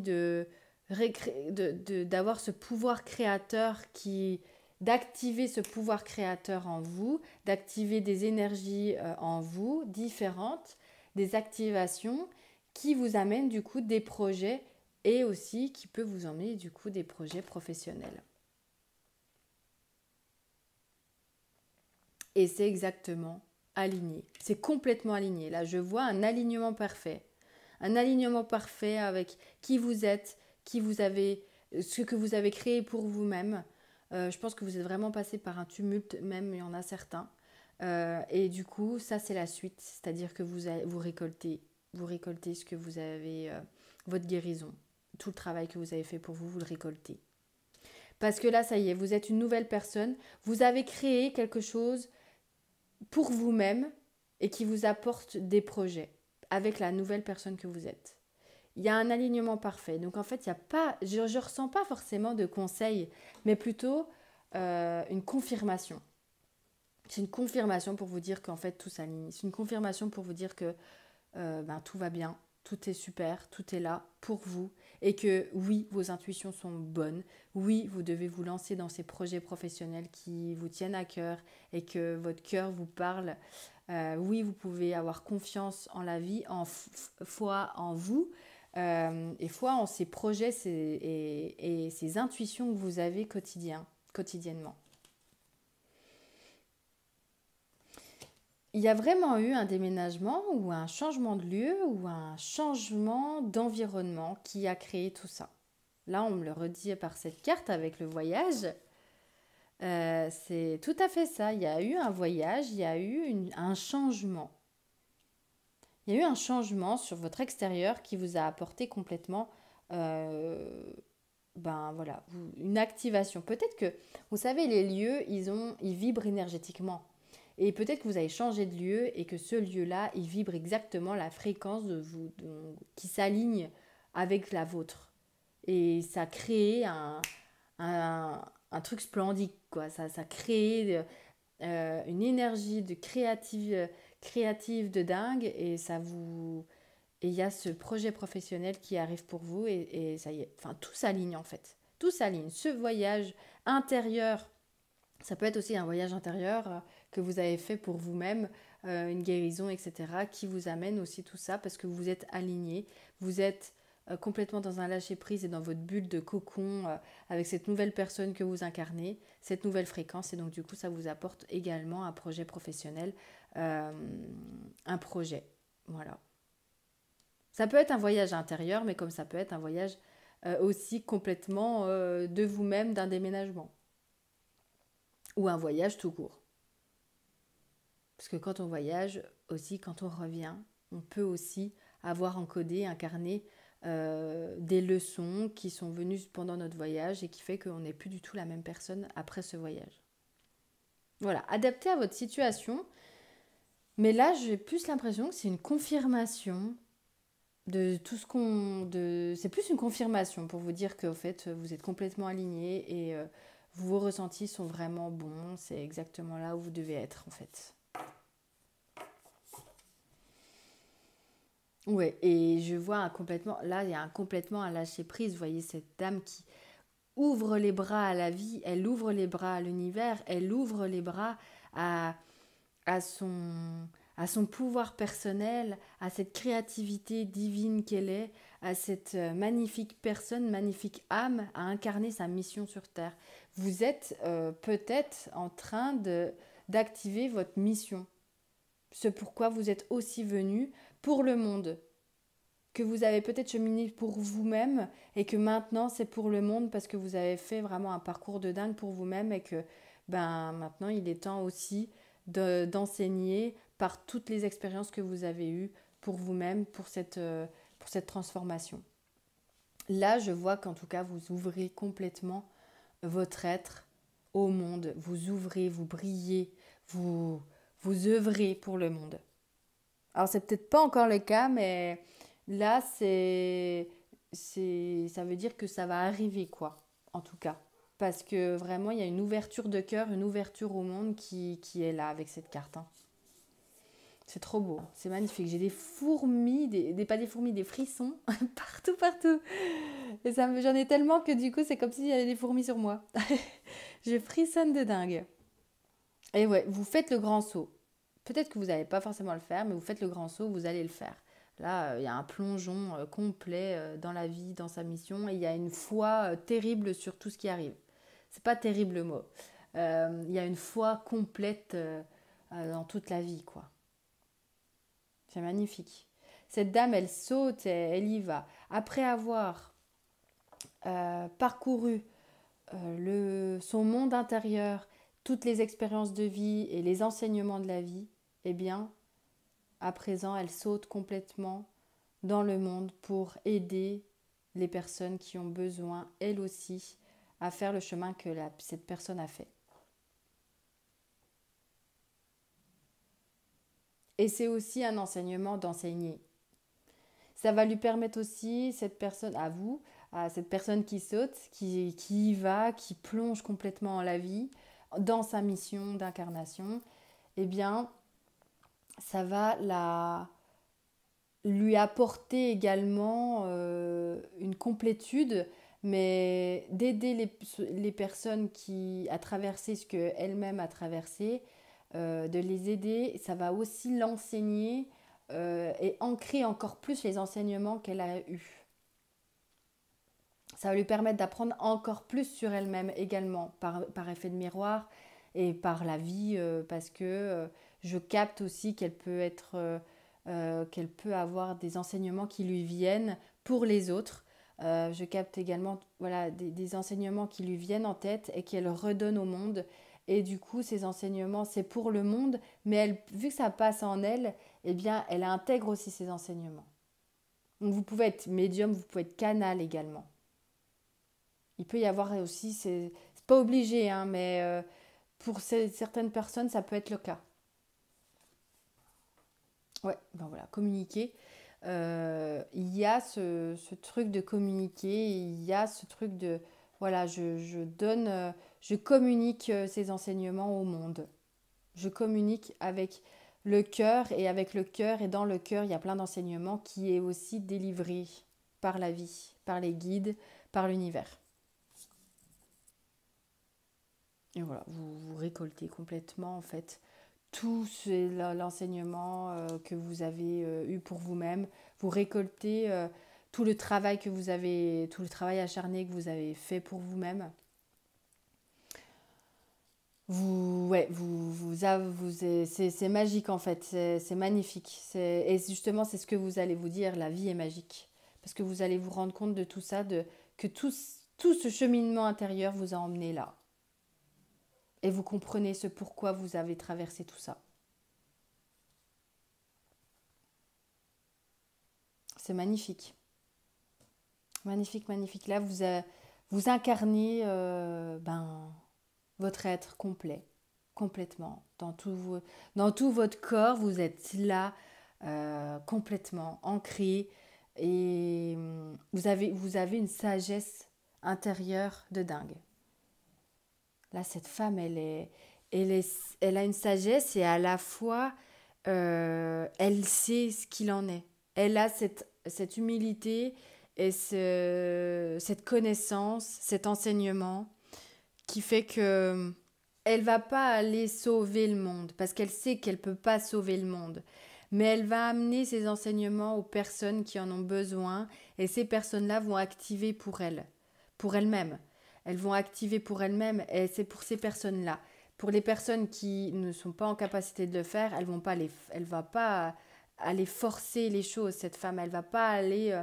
A: d'avoir ce pouvoir créateur d'activer ce pouvoir créateur en vous, d'activer des énergies en vous différentes, des activations qui vous amènent du coup des projets et aussi qui peut vous emmener du coup des projets professionnels. Et c'est exactement aligné. C'est complètement aligné. Là, je vois un alignement parfait. Un alignement parfait avec qui vous êtes, qui vous avez, ce que vous avez créé pour vous-même. Je pense que vous êtes vraiment passé par un tumulte, même il y en a certains. Et du coup, ça c'est la suite, c'est-à-dire que vous récoltez ce que vous avez, votre guérison, tout le travail que vous avez fait pour vous, vous le récoltez. Parce que là, ça y est, vous êtes une nouvelle personne, vous avez créé quelque chose pour vous-même et qui vous apporte des projets avec la nouvelle personne que vous êtes. Il y a un alignement parfait. Donc en fait, il y a pas, je ne ressens pas forcément de conseils, mais plutôt une confirmation. C'est une confirmation pour vous dire qu'en fait tout s'aligne. C'est une confirmation pour vous dire que tout va bien, tout est super, tout est là pour vous et que oui, vos intuitions sont bonnes, oui, vous devez vous lancer dans ces projets professionnels qui vous tiennent à cœur et que votre cœur vous parle. Oui, vous pouvez avoir confiance en la vie, foi en vous et foi en ces projets et ces intuitions que vous avez quotidiennement. Il y a vraiment eu un déménagement ou un changement de lieu ou un changement d'environnement qui a créé tout ça. Là, on me le redit par cette carte avec le voyage. C'est tout à fait ça. Il y a eu un voyage, il y a eu un changement. Il y a eu un changement sur votre extérieur qui vous a apporté complètement euh, voilà, une activation. Peut-être que, vous savez, les lieux, ils vibrent énergétiquement. Et peut-être que vous avez changé de lieu et que ce lieu-là, il vibre exactement la fréquence qui s'aligne avec la vôtre. Et ça crée un truc splendide, quoi. Ça crée une énergie créative de dingue et ça vous... Et il y a ce projet professionnel qui arrive pour vous et ça y est, enfin tout s'aligne en fait. Tout s'aligne. Ce voyage intérieur, ça peut être aussi un voyage intérieur que vous avez fait pour vous-même, une guérison, etc., qui vous amène aussi tout ça parce que vous êtes aligné, vous êtes complètement dans un lâcher-prise et dans votre bulle de cocon avec cette nouvelle personne que vous incarnez, cette nouvelle fréquence, et donc du coup ça vous apporte également un projet professionnel, euh, un projet. Voilà. Ça peut être un voyage intérieur, mais comme ça peut être un voyage aussi complètement de vous-même, d'un déménagement. Ou un voyage tout court. Parce que quand on voyage, aussi quand on revient, on peut aussi avoir encodé, incarné des leçons qui sont venues pendant notre voyage et qui fait qu'on n'est plus du tout la même personne après ce voyage. Voilà, adapté à votre situation. Mais là, j'ai plus l'impression que c'est une confirmation de tout ce c'est plus une confirmation pour vous dire qu'en fait, vous êtes complètement aligné et vos ressentis sont vraiment bons, c'est exactement là où vous devez être en fait. Ouais, et je vois complètement, là il y a complètement un lâcher prise, vous voyez cette dame qui ouvre les bras à la vie, elle ouvre les bras à l'univers, elle ouvre les bras à, à son, à son pouvoir personnel, à cette créativité divine qu'elle est, à cette magnifique personne, magnifique âme, à incarner sa mission sur Terre. Vous êtes peut-être en train d'activer votre mission, ce pourquoi vous êtes aussi venu pour le monde, que vous avez peut-être cheminé pour vous-même et que maintenant c'est pour le monde parce que vous avez fait vraiment un parcours de dingue pour vous-même et que ben maintenant il est temps aussi d'enseigner par toutes les expériences que vous avez eues pour vous-même, pour cette transformation. Là, je vois qu'en tout cas, vous ouvrez complètement votre être au monde. Vous ouvrez, vous brillez, vous œuvrez pour le monde. Alors, c'est peut-être pas encore le cas, mais là, ça veut dire que ça va arriver, quoi, en tout cas. Parce que vraiment, il y a une ouverture de cœur, une ouverture au monde qui est là avec cette carte, hein. C'est trop beau, c'est magnifique. J'ai des fourmis, pas des fourmis, des frissons partout, partout. Et j'en ai tellement que du coup, c'est comme s'il y avait des fourmis sur moi. Je frissonne de dingue. Et ouais, vous faites le grand saut. Peut-être que vous n'allez pas forcément le faire, mais vous faites le grand saut, vous allez le faire. Là, il y a un plongeon complet dans la vie, dans sa mission, et il y a une foi terrible sur tout ce qui arrive. C'est pas terrible le mot. Il y a une foi complète dans toute la vie, quoi. C'est magnifique. Cette dame, elle saute, elle y va. Après avoir parcouru son monde intérieur, toutes les expériences de vie et les enseignements de la vie, eh bien, à présent, elle saute complètement dans le monde pour aider les personnes qui ont besoin, elles aussi, à faire le chemin que cette personne a fait. Et c'est aussi un enseignement d'enseigner. Ça va lui permettre aussi, cette personne, à vous, à cette personne qui saute, qui y va, qui plonge complètement en la vie, dans sa mission d'incarnation, eh bien, ça va lui apporter également une complétude, mais d'aider les personnes qui a traversé ce qu'elle-même a traversé, de les aider, ça va aussi l'enseigner et ancrer encore plus les enseignements qu'elle a eus. Ça va lui permettre d'apprendre encore plus sur elle-même également, par effet de miroir et par la vie, parce que je capte aussi qu'elle peut avoir des enseignements qui lui viennent pour les autres. Je capte également voilà, des enseignements qui lui viennent en tête et qu'elle redonne au monde. Et du coup, ces enseignements, c'est pour le monde, mais vu que ça passe en elle, eh bien, elle intègre aussi ces enseignements. Donc vous pouvez être médium, vous pouvez être canal également. Il peut y avoir aussi, c'est pas obligé, hein, mais pour certaines personnes, ça peut être le cas. Ouais, ben voilà, communiquer. Il y a ce truc de communiquer, il y a ce truc de, voilà, je communique ces enseignements au monde. Je communique avec le cœur et avec le cœur et dans le cœur, il y a plein d'enseignements qui est aussi délivré par la vie, par les guides, par l'univers. Et voilà, vous récoltez complètement en fait tout l'enseignement que vous avez eu pour vous-même. Vous récoltez tout le travail que vous avez, tout le travail acharné que vous avez fait pour vous-même. C'est magique en fait, c'est magnifique. Et justement, c'est ce que vous allez vous dire, la vie est magique. Parce que vous allez vous rendre compte de tout ça, que tout ce cheminement intérieur vous a emmené là. Et vous comprenez ce pourquoi vous avez traversé tout ça. C'est magnifique. Magnifique, magnifique. Là, vous incarnez votre être complet, complètement. Dans tout votre corps, vous êtes là, complètement ancré. Et vous avez une sagesse intérieure de dingue. Là, cette femme, elle est, elle a une sagesse et à la fois, elle sait ce qu'il en est. Elle a cette humilité et cette connaissance, cet enseignement qui fait que elle va pas aller sauver le monde parce qu'elle sait qu'elle peut pas sauver le monde. Mais elle va amener ses enseignements aux personnes qui en ont besoin et ces personnes-là vont activer pour elle, pour elles-mêmes. Elles vont activer pour elles-mêmes et c'est pour ces personnes-là. Pour les personnes qui ne sont pas en capacité de le faire, elle va pas aller forcer les choses. Cette femme, elle va pas aller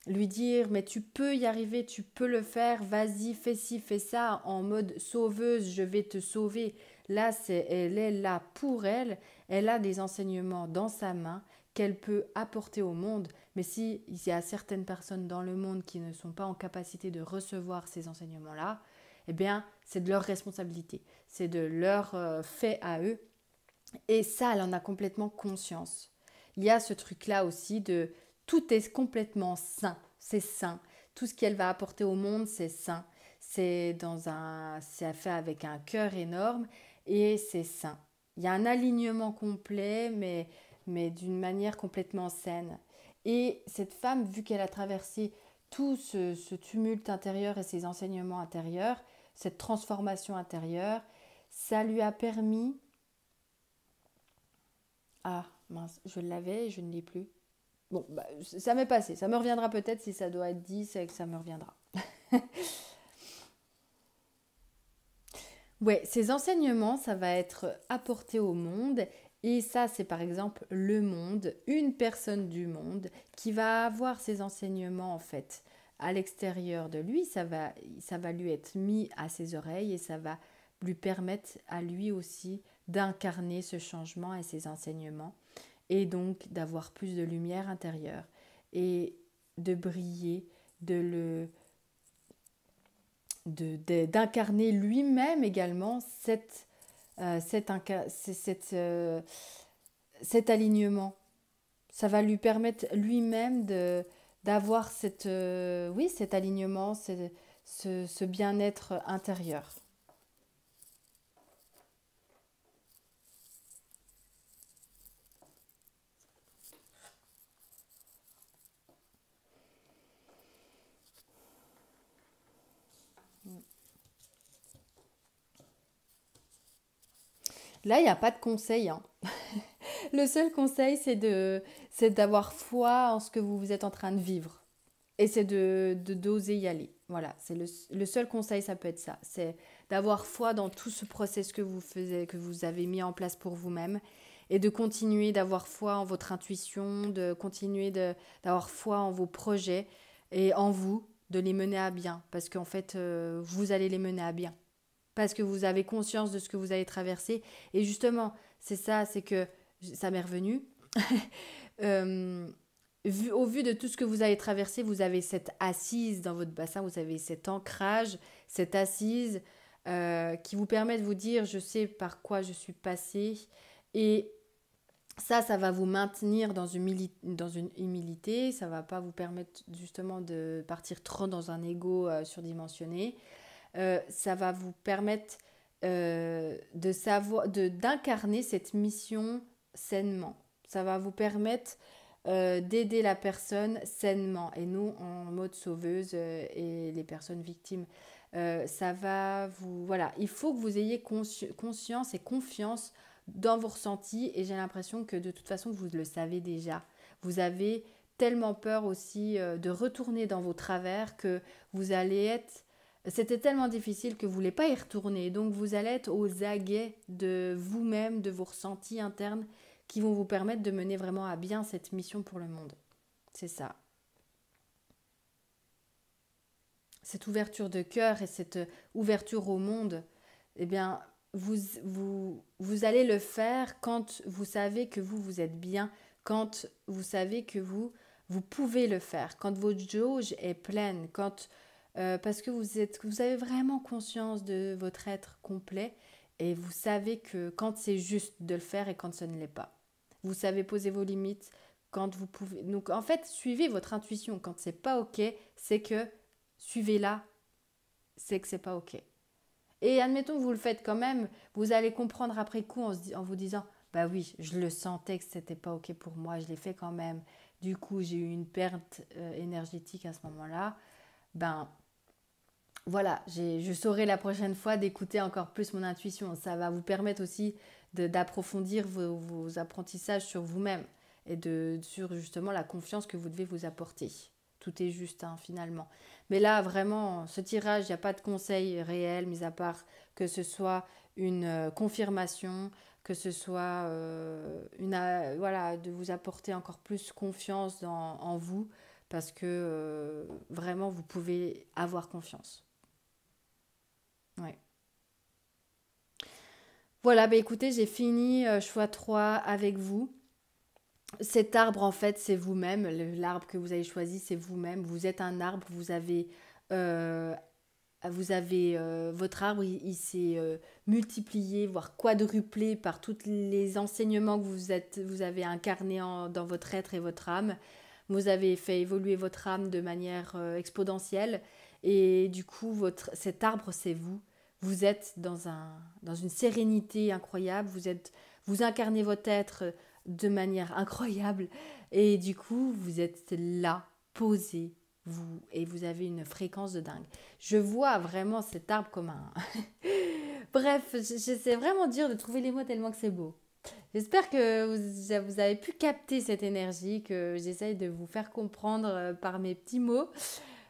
A: lui dire mais tu peux y arriver, tu peux le faire, vas-y, fais ci, fais ça, en mode sauveuse, je vais te sauver. Là, elle est là pour elle, elle a des enseignements dans sa main qu'elle peut apporter au monde, mais si il y a certaines personnes dans le monde qui ne sont pas en capacité de recevoir ces enseignements-là, eh bien, c'est de leur responsabilité, c'est de leur fait à eux, et ça, elle en a complètement conscience. Il y a ce truc-là aussi de tout est complètement sain, c'est sain. Tout ce qu'elle va apporter au monde, c'est sain. C'est fait avec un cœur énorme et c'est sain. Il y a un alignement complet, mais d'une manière complètement saine. Et cette femme, vu qu'elle a traversé tout ce tumulte intérieur et ces enseignements intérieurs, cette transformation intérieure, ça lui a permis. Ah, mince, je l'avais et je ne l'ai plus. Bon, bah, ça m'est passé. Ça me reviendra peut-être si ça doit être dit, c'est que ça me reviendra. Ouais, ces enseignements, ça va être apporté au monde. Et ça, c'est par exemple le monde, une personne du monde qui va avoir ces enseignements en fait à l'extérieur de lui. Ça va lui être mis à ses oreilles et ça va lui permettre à lui aussi d'incarner ce changement et ces enseignements et donc d'avoir plus de lumière intérieure et de briller, de le d'incarner lui-même également cet alignement. Ça va lui permettre lui-même d'avoir oui, cet alignement, ce bien-être intérieur. Là, il n'y a pas de conseil, hein. Le seul conseil, c'est d'avoir foi en ce que vous êtes en train de vivre. Et c'est d'oser y aller. Voilà, c'est le seul conseil, ça peut être ça. C'est d'avoir foi dans tout ce process que vous faisiez, que vous avez mis en place pour vous-même et de continuer d'avoir foi en votre intuition, de continuer d'avoir foi en vos projets et en vous, de les mener à bien. Parce qu'en fait, vous allez les mener à bien. Parce que vous avez conscience de ce que vous allez traverser. Et justement, c'est ça, c'est que ça m'est revenu. Euh, Au vu de tout ce que vous avez traversé, vous avez cette assise dans votre bassin, vous avez cet ancrage, cette assise qui vous permet de vous dire je sais par quoi je suis passée. Et ça va vous maintenir dans une humilité, ça va pas vous permettre justement de partir trop dans un ego surdimensionné. Ça va vous permettre de savoir, d'incarner cette mission sainement. Ça va vous permettre d'aider la personne sainement et nous en mode sauveuse et les personnes victimes. Ça va vous... Voilà, il faut que vous ayez conscience et confiance dans vos ressentis et j'ai l'impression que de toute façon vous le savez déjà. Vous avez tellement peur aussi de retourner dans vos travers que vous allez être... C'était tellement difficile que vous ne voulez pas y retourner. Donc vous allez être aux aguets de vous-même, de vos ressentis internes qui vont vous permettre de mener vraiment à bien cette mission pour le monde. C'est ça. Cette ouverture de cœur et cette ouverture au monde, eh bien, vous allez le faire quand vous savez que vous êtes bien, quand vous savez que vous pouvez le faire, quand votre jauge est pleine, parce que vous avez vraiment conscience de votre être complet et vous savez que quand c'est juste de le faire et quand ce ne l'est pas. Vous savez poser vos limites quand vous pouvez. Donc en fait, suivez votre intuition. Quand c'est pas ok, c'est que suivez-la, c'est que c'est pas ok. Et admettons que vous le faites quand même, vous allez comprendre après coup en vous disant, bah oui, je le sentais que c'était pas ok pour moi, je l'ai fait quand même. Du coup, j'ai eu une perte énergétique à ce moment-là. Ben voilà, je saurai la prochaine fois d'écouter encore plus mon intuition. Ça va vous permettre aussi d'approfondir vos apprentissages sur vous-même et sur justement la confiance que vous devez vous apporter. Tout est juste, hein, finalement. Mais là, vraiment, ce tirage, il n'y a pas de conseil réel, mis à part que ce soit une confirmation, que ce soit voilà, de vous apporter encore plus confiance en vous, parce que vraiment, vous pouvez avoir confiance. Ouais. Voilà, bah écoutez, j'ai fini choix 3 avec vous. Cet arbre, en fait, c'est vous-même. L'arbre que vous avez choisi, c'est vous-même. Vous êtes un arbre, euh, votre arbre, il s'est multiplié, voire quadruplé par tous les enseignements que vous avez incarnés dans votre être et votre âme. Vous avez fait évoluer votre âme de manière exponentielle. Et du coup, cet arbre, c'est vous. Vous êtes dans une sérénité incroyable. Vous incarnez votre être de manière incroyable. Et du coup, vous êtes là, posé, et vous avez une fréquence de dingue. Je vois vraiment cet arbre comme un... Bref, c'est vraiment dur de trouver les mots tellement que c'est beau. J'espère que vous avez pu capter cette énergie que j'essaye de vous faire comprendre par mes petits mots.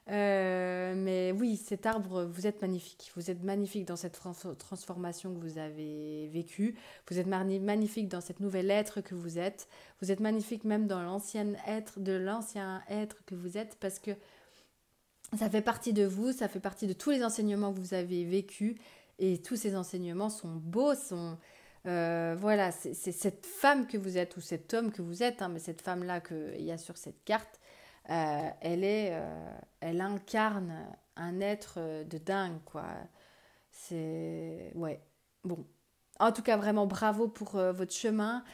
A: Mais oui, cet arbre, vous êtes magnifique. Vous êtes magnifique dans cette transformation que vous avez vécue. Vous êtes magnifique dans cette nouvelle être que vous êtes. Vous êtes magnifique même dans l'ancien être que vous êtes, parce que ça fait partie de vous, ça fait partie de tous les enseignements que vous avez vécus. Et tous ces enseignements sont beaux, voilà, c'est cette femme que vous êtes, ou cet homme que vous êtes, hein, mais cette femme-là qu'il y a sur cette carte, elle incarne un être de dingue, quoi. C'est... Ouais. Bon. En tout cas, vraiment bravo pour votre chemin,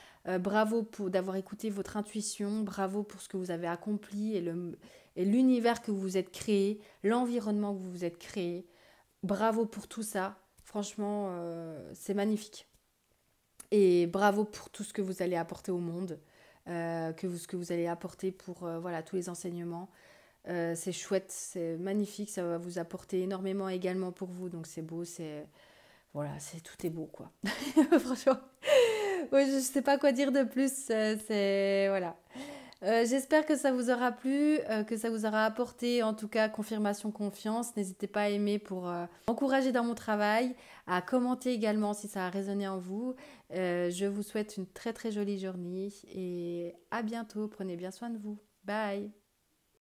A: bravo pour d'avoir écouté votre intuition, bravo pour ce que vous avez accompli et l'univers que vous vous êtes créé, l'environnement que vous vous êtes créé. Bravo pour tout ça. Franchement, c'est magnifique. Et bravo pour tout ce que vous allez apporter au monde, ce que vous allez apporter pour voilà, tous les enseignements. C'est chouette, c'est magnifique, ça va vous apporter énormément également pour vous. Donc c'est beau, voilà, tout est beau, quoi. Franchement, ouais, je ne sais pas quoi dire de plus. C'est voilà. J'espère que ça vous aura plu, que ça vous aura apporté en tout cas confirmation, confiance. N'hésitez pas à aimer pour m'encourager dans mon travail, à commenter également si ça a résonné en vous. Je vous souhaite une très très jolie journée et à bientôt. Prenez bien soin de vous. Bye.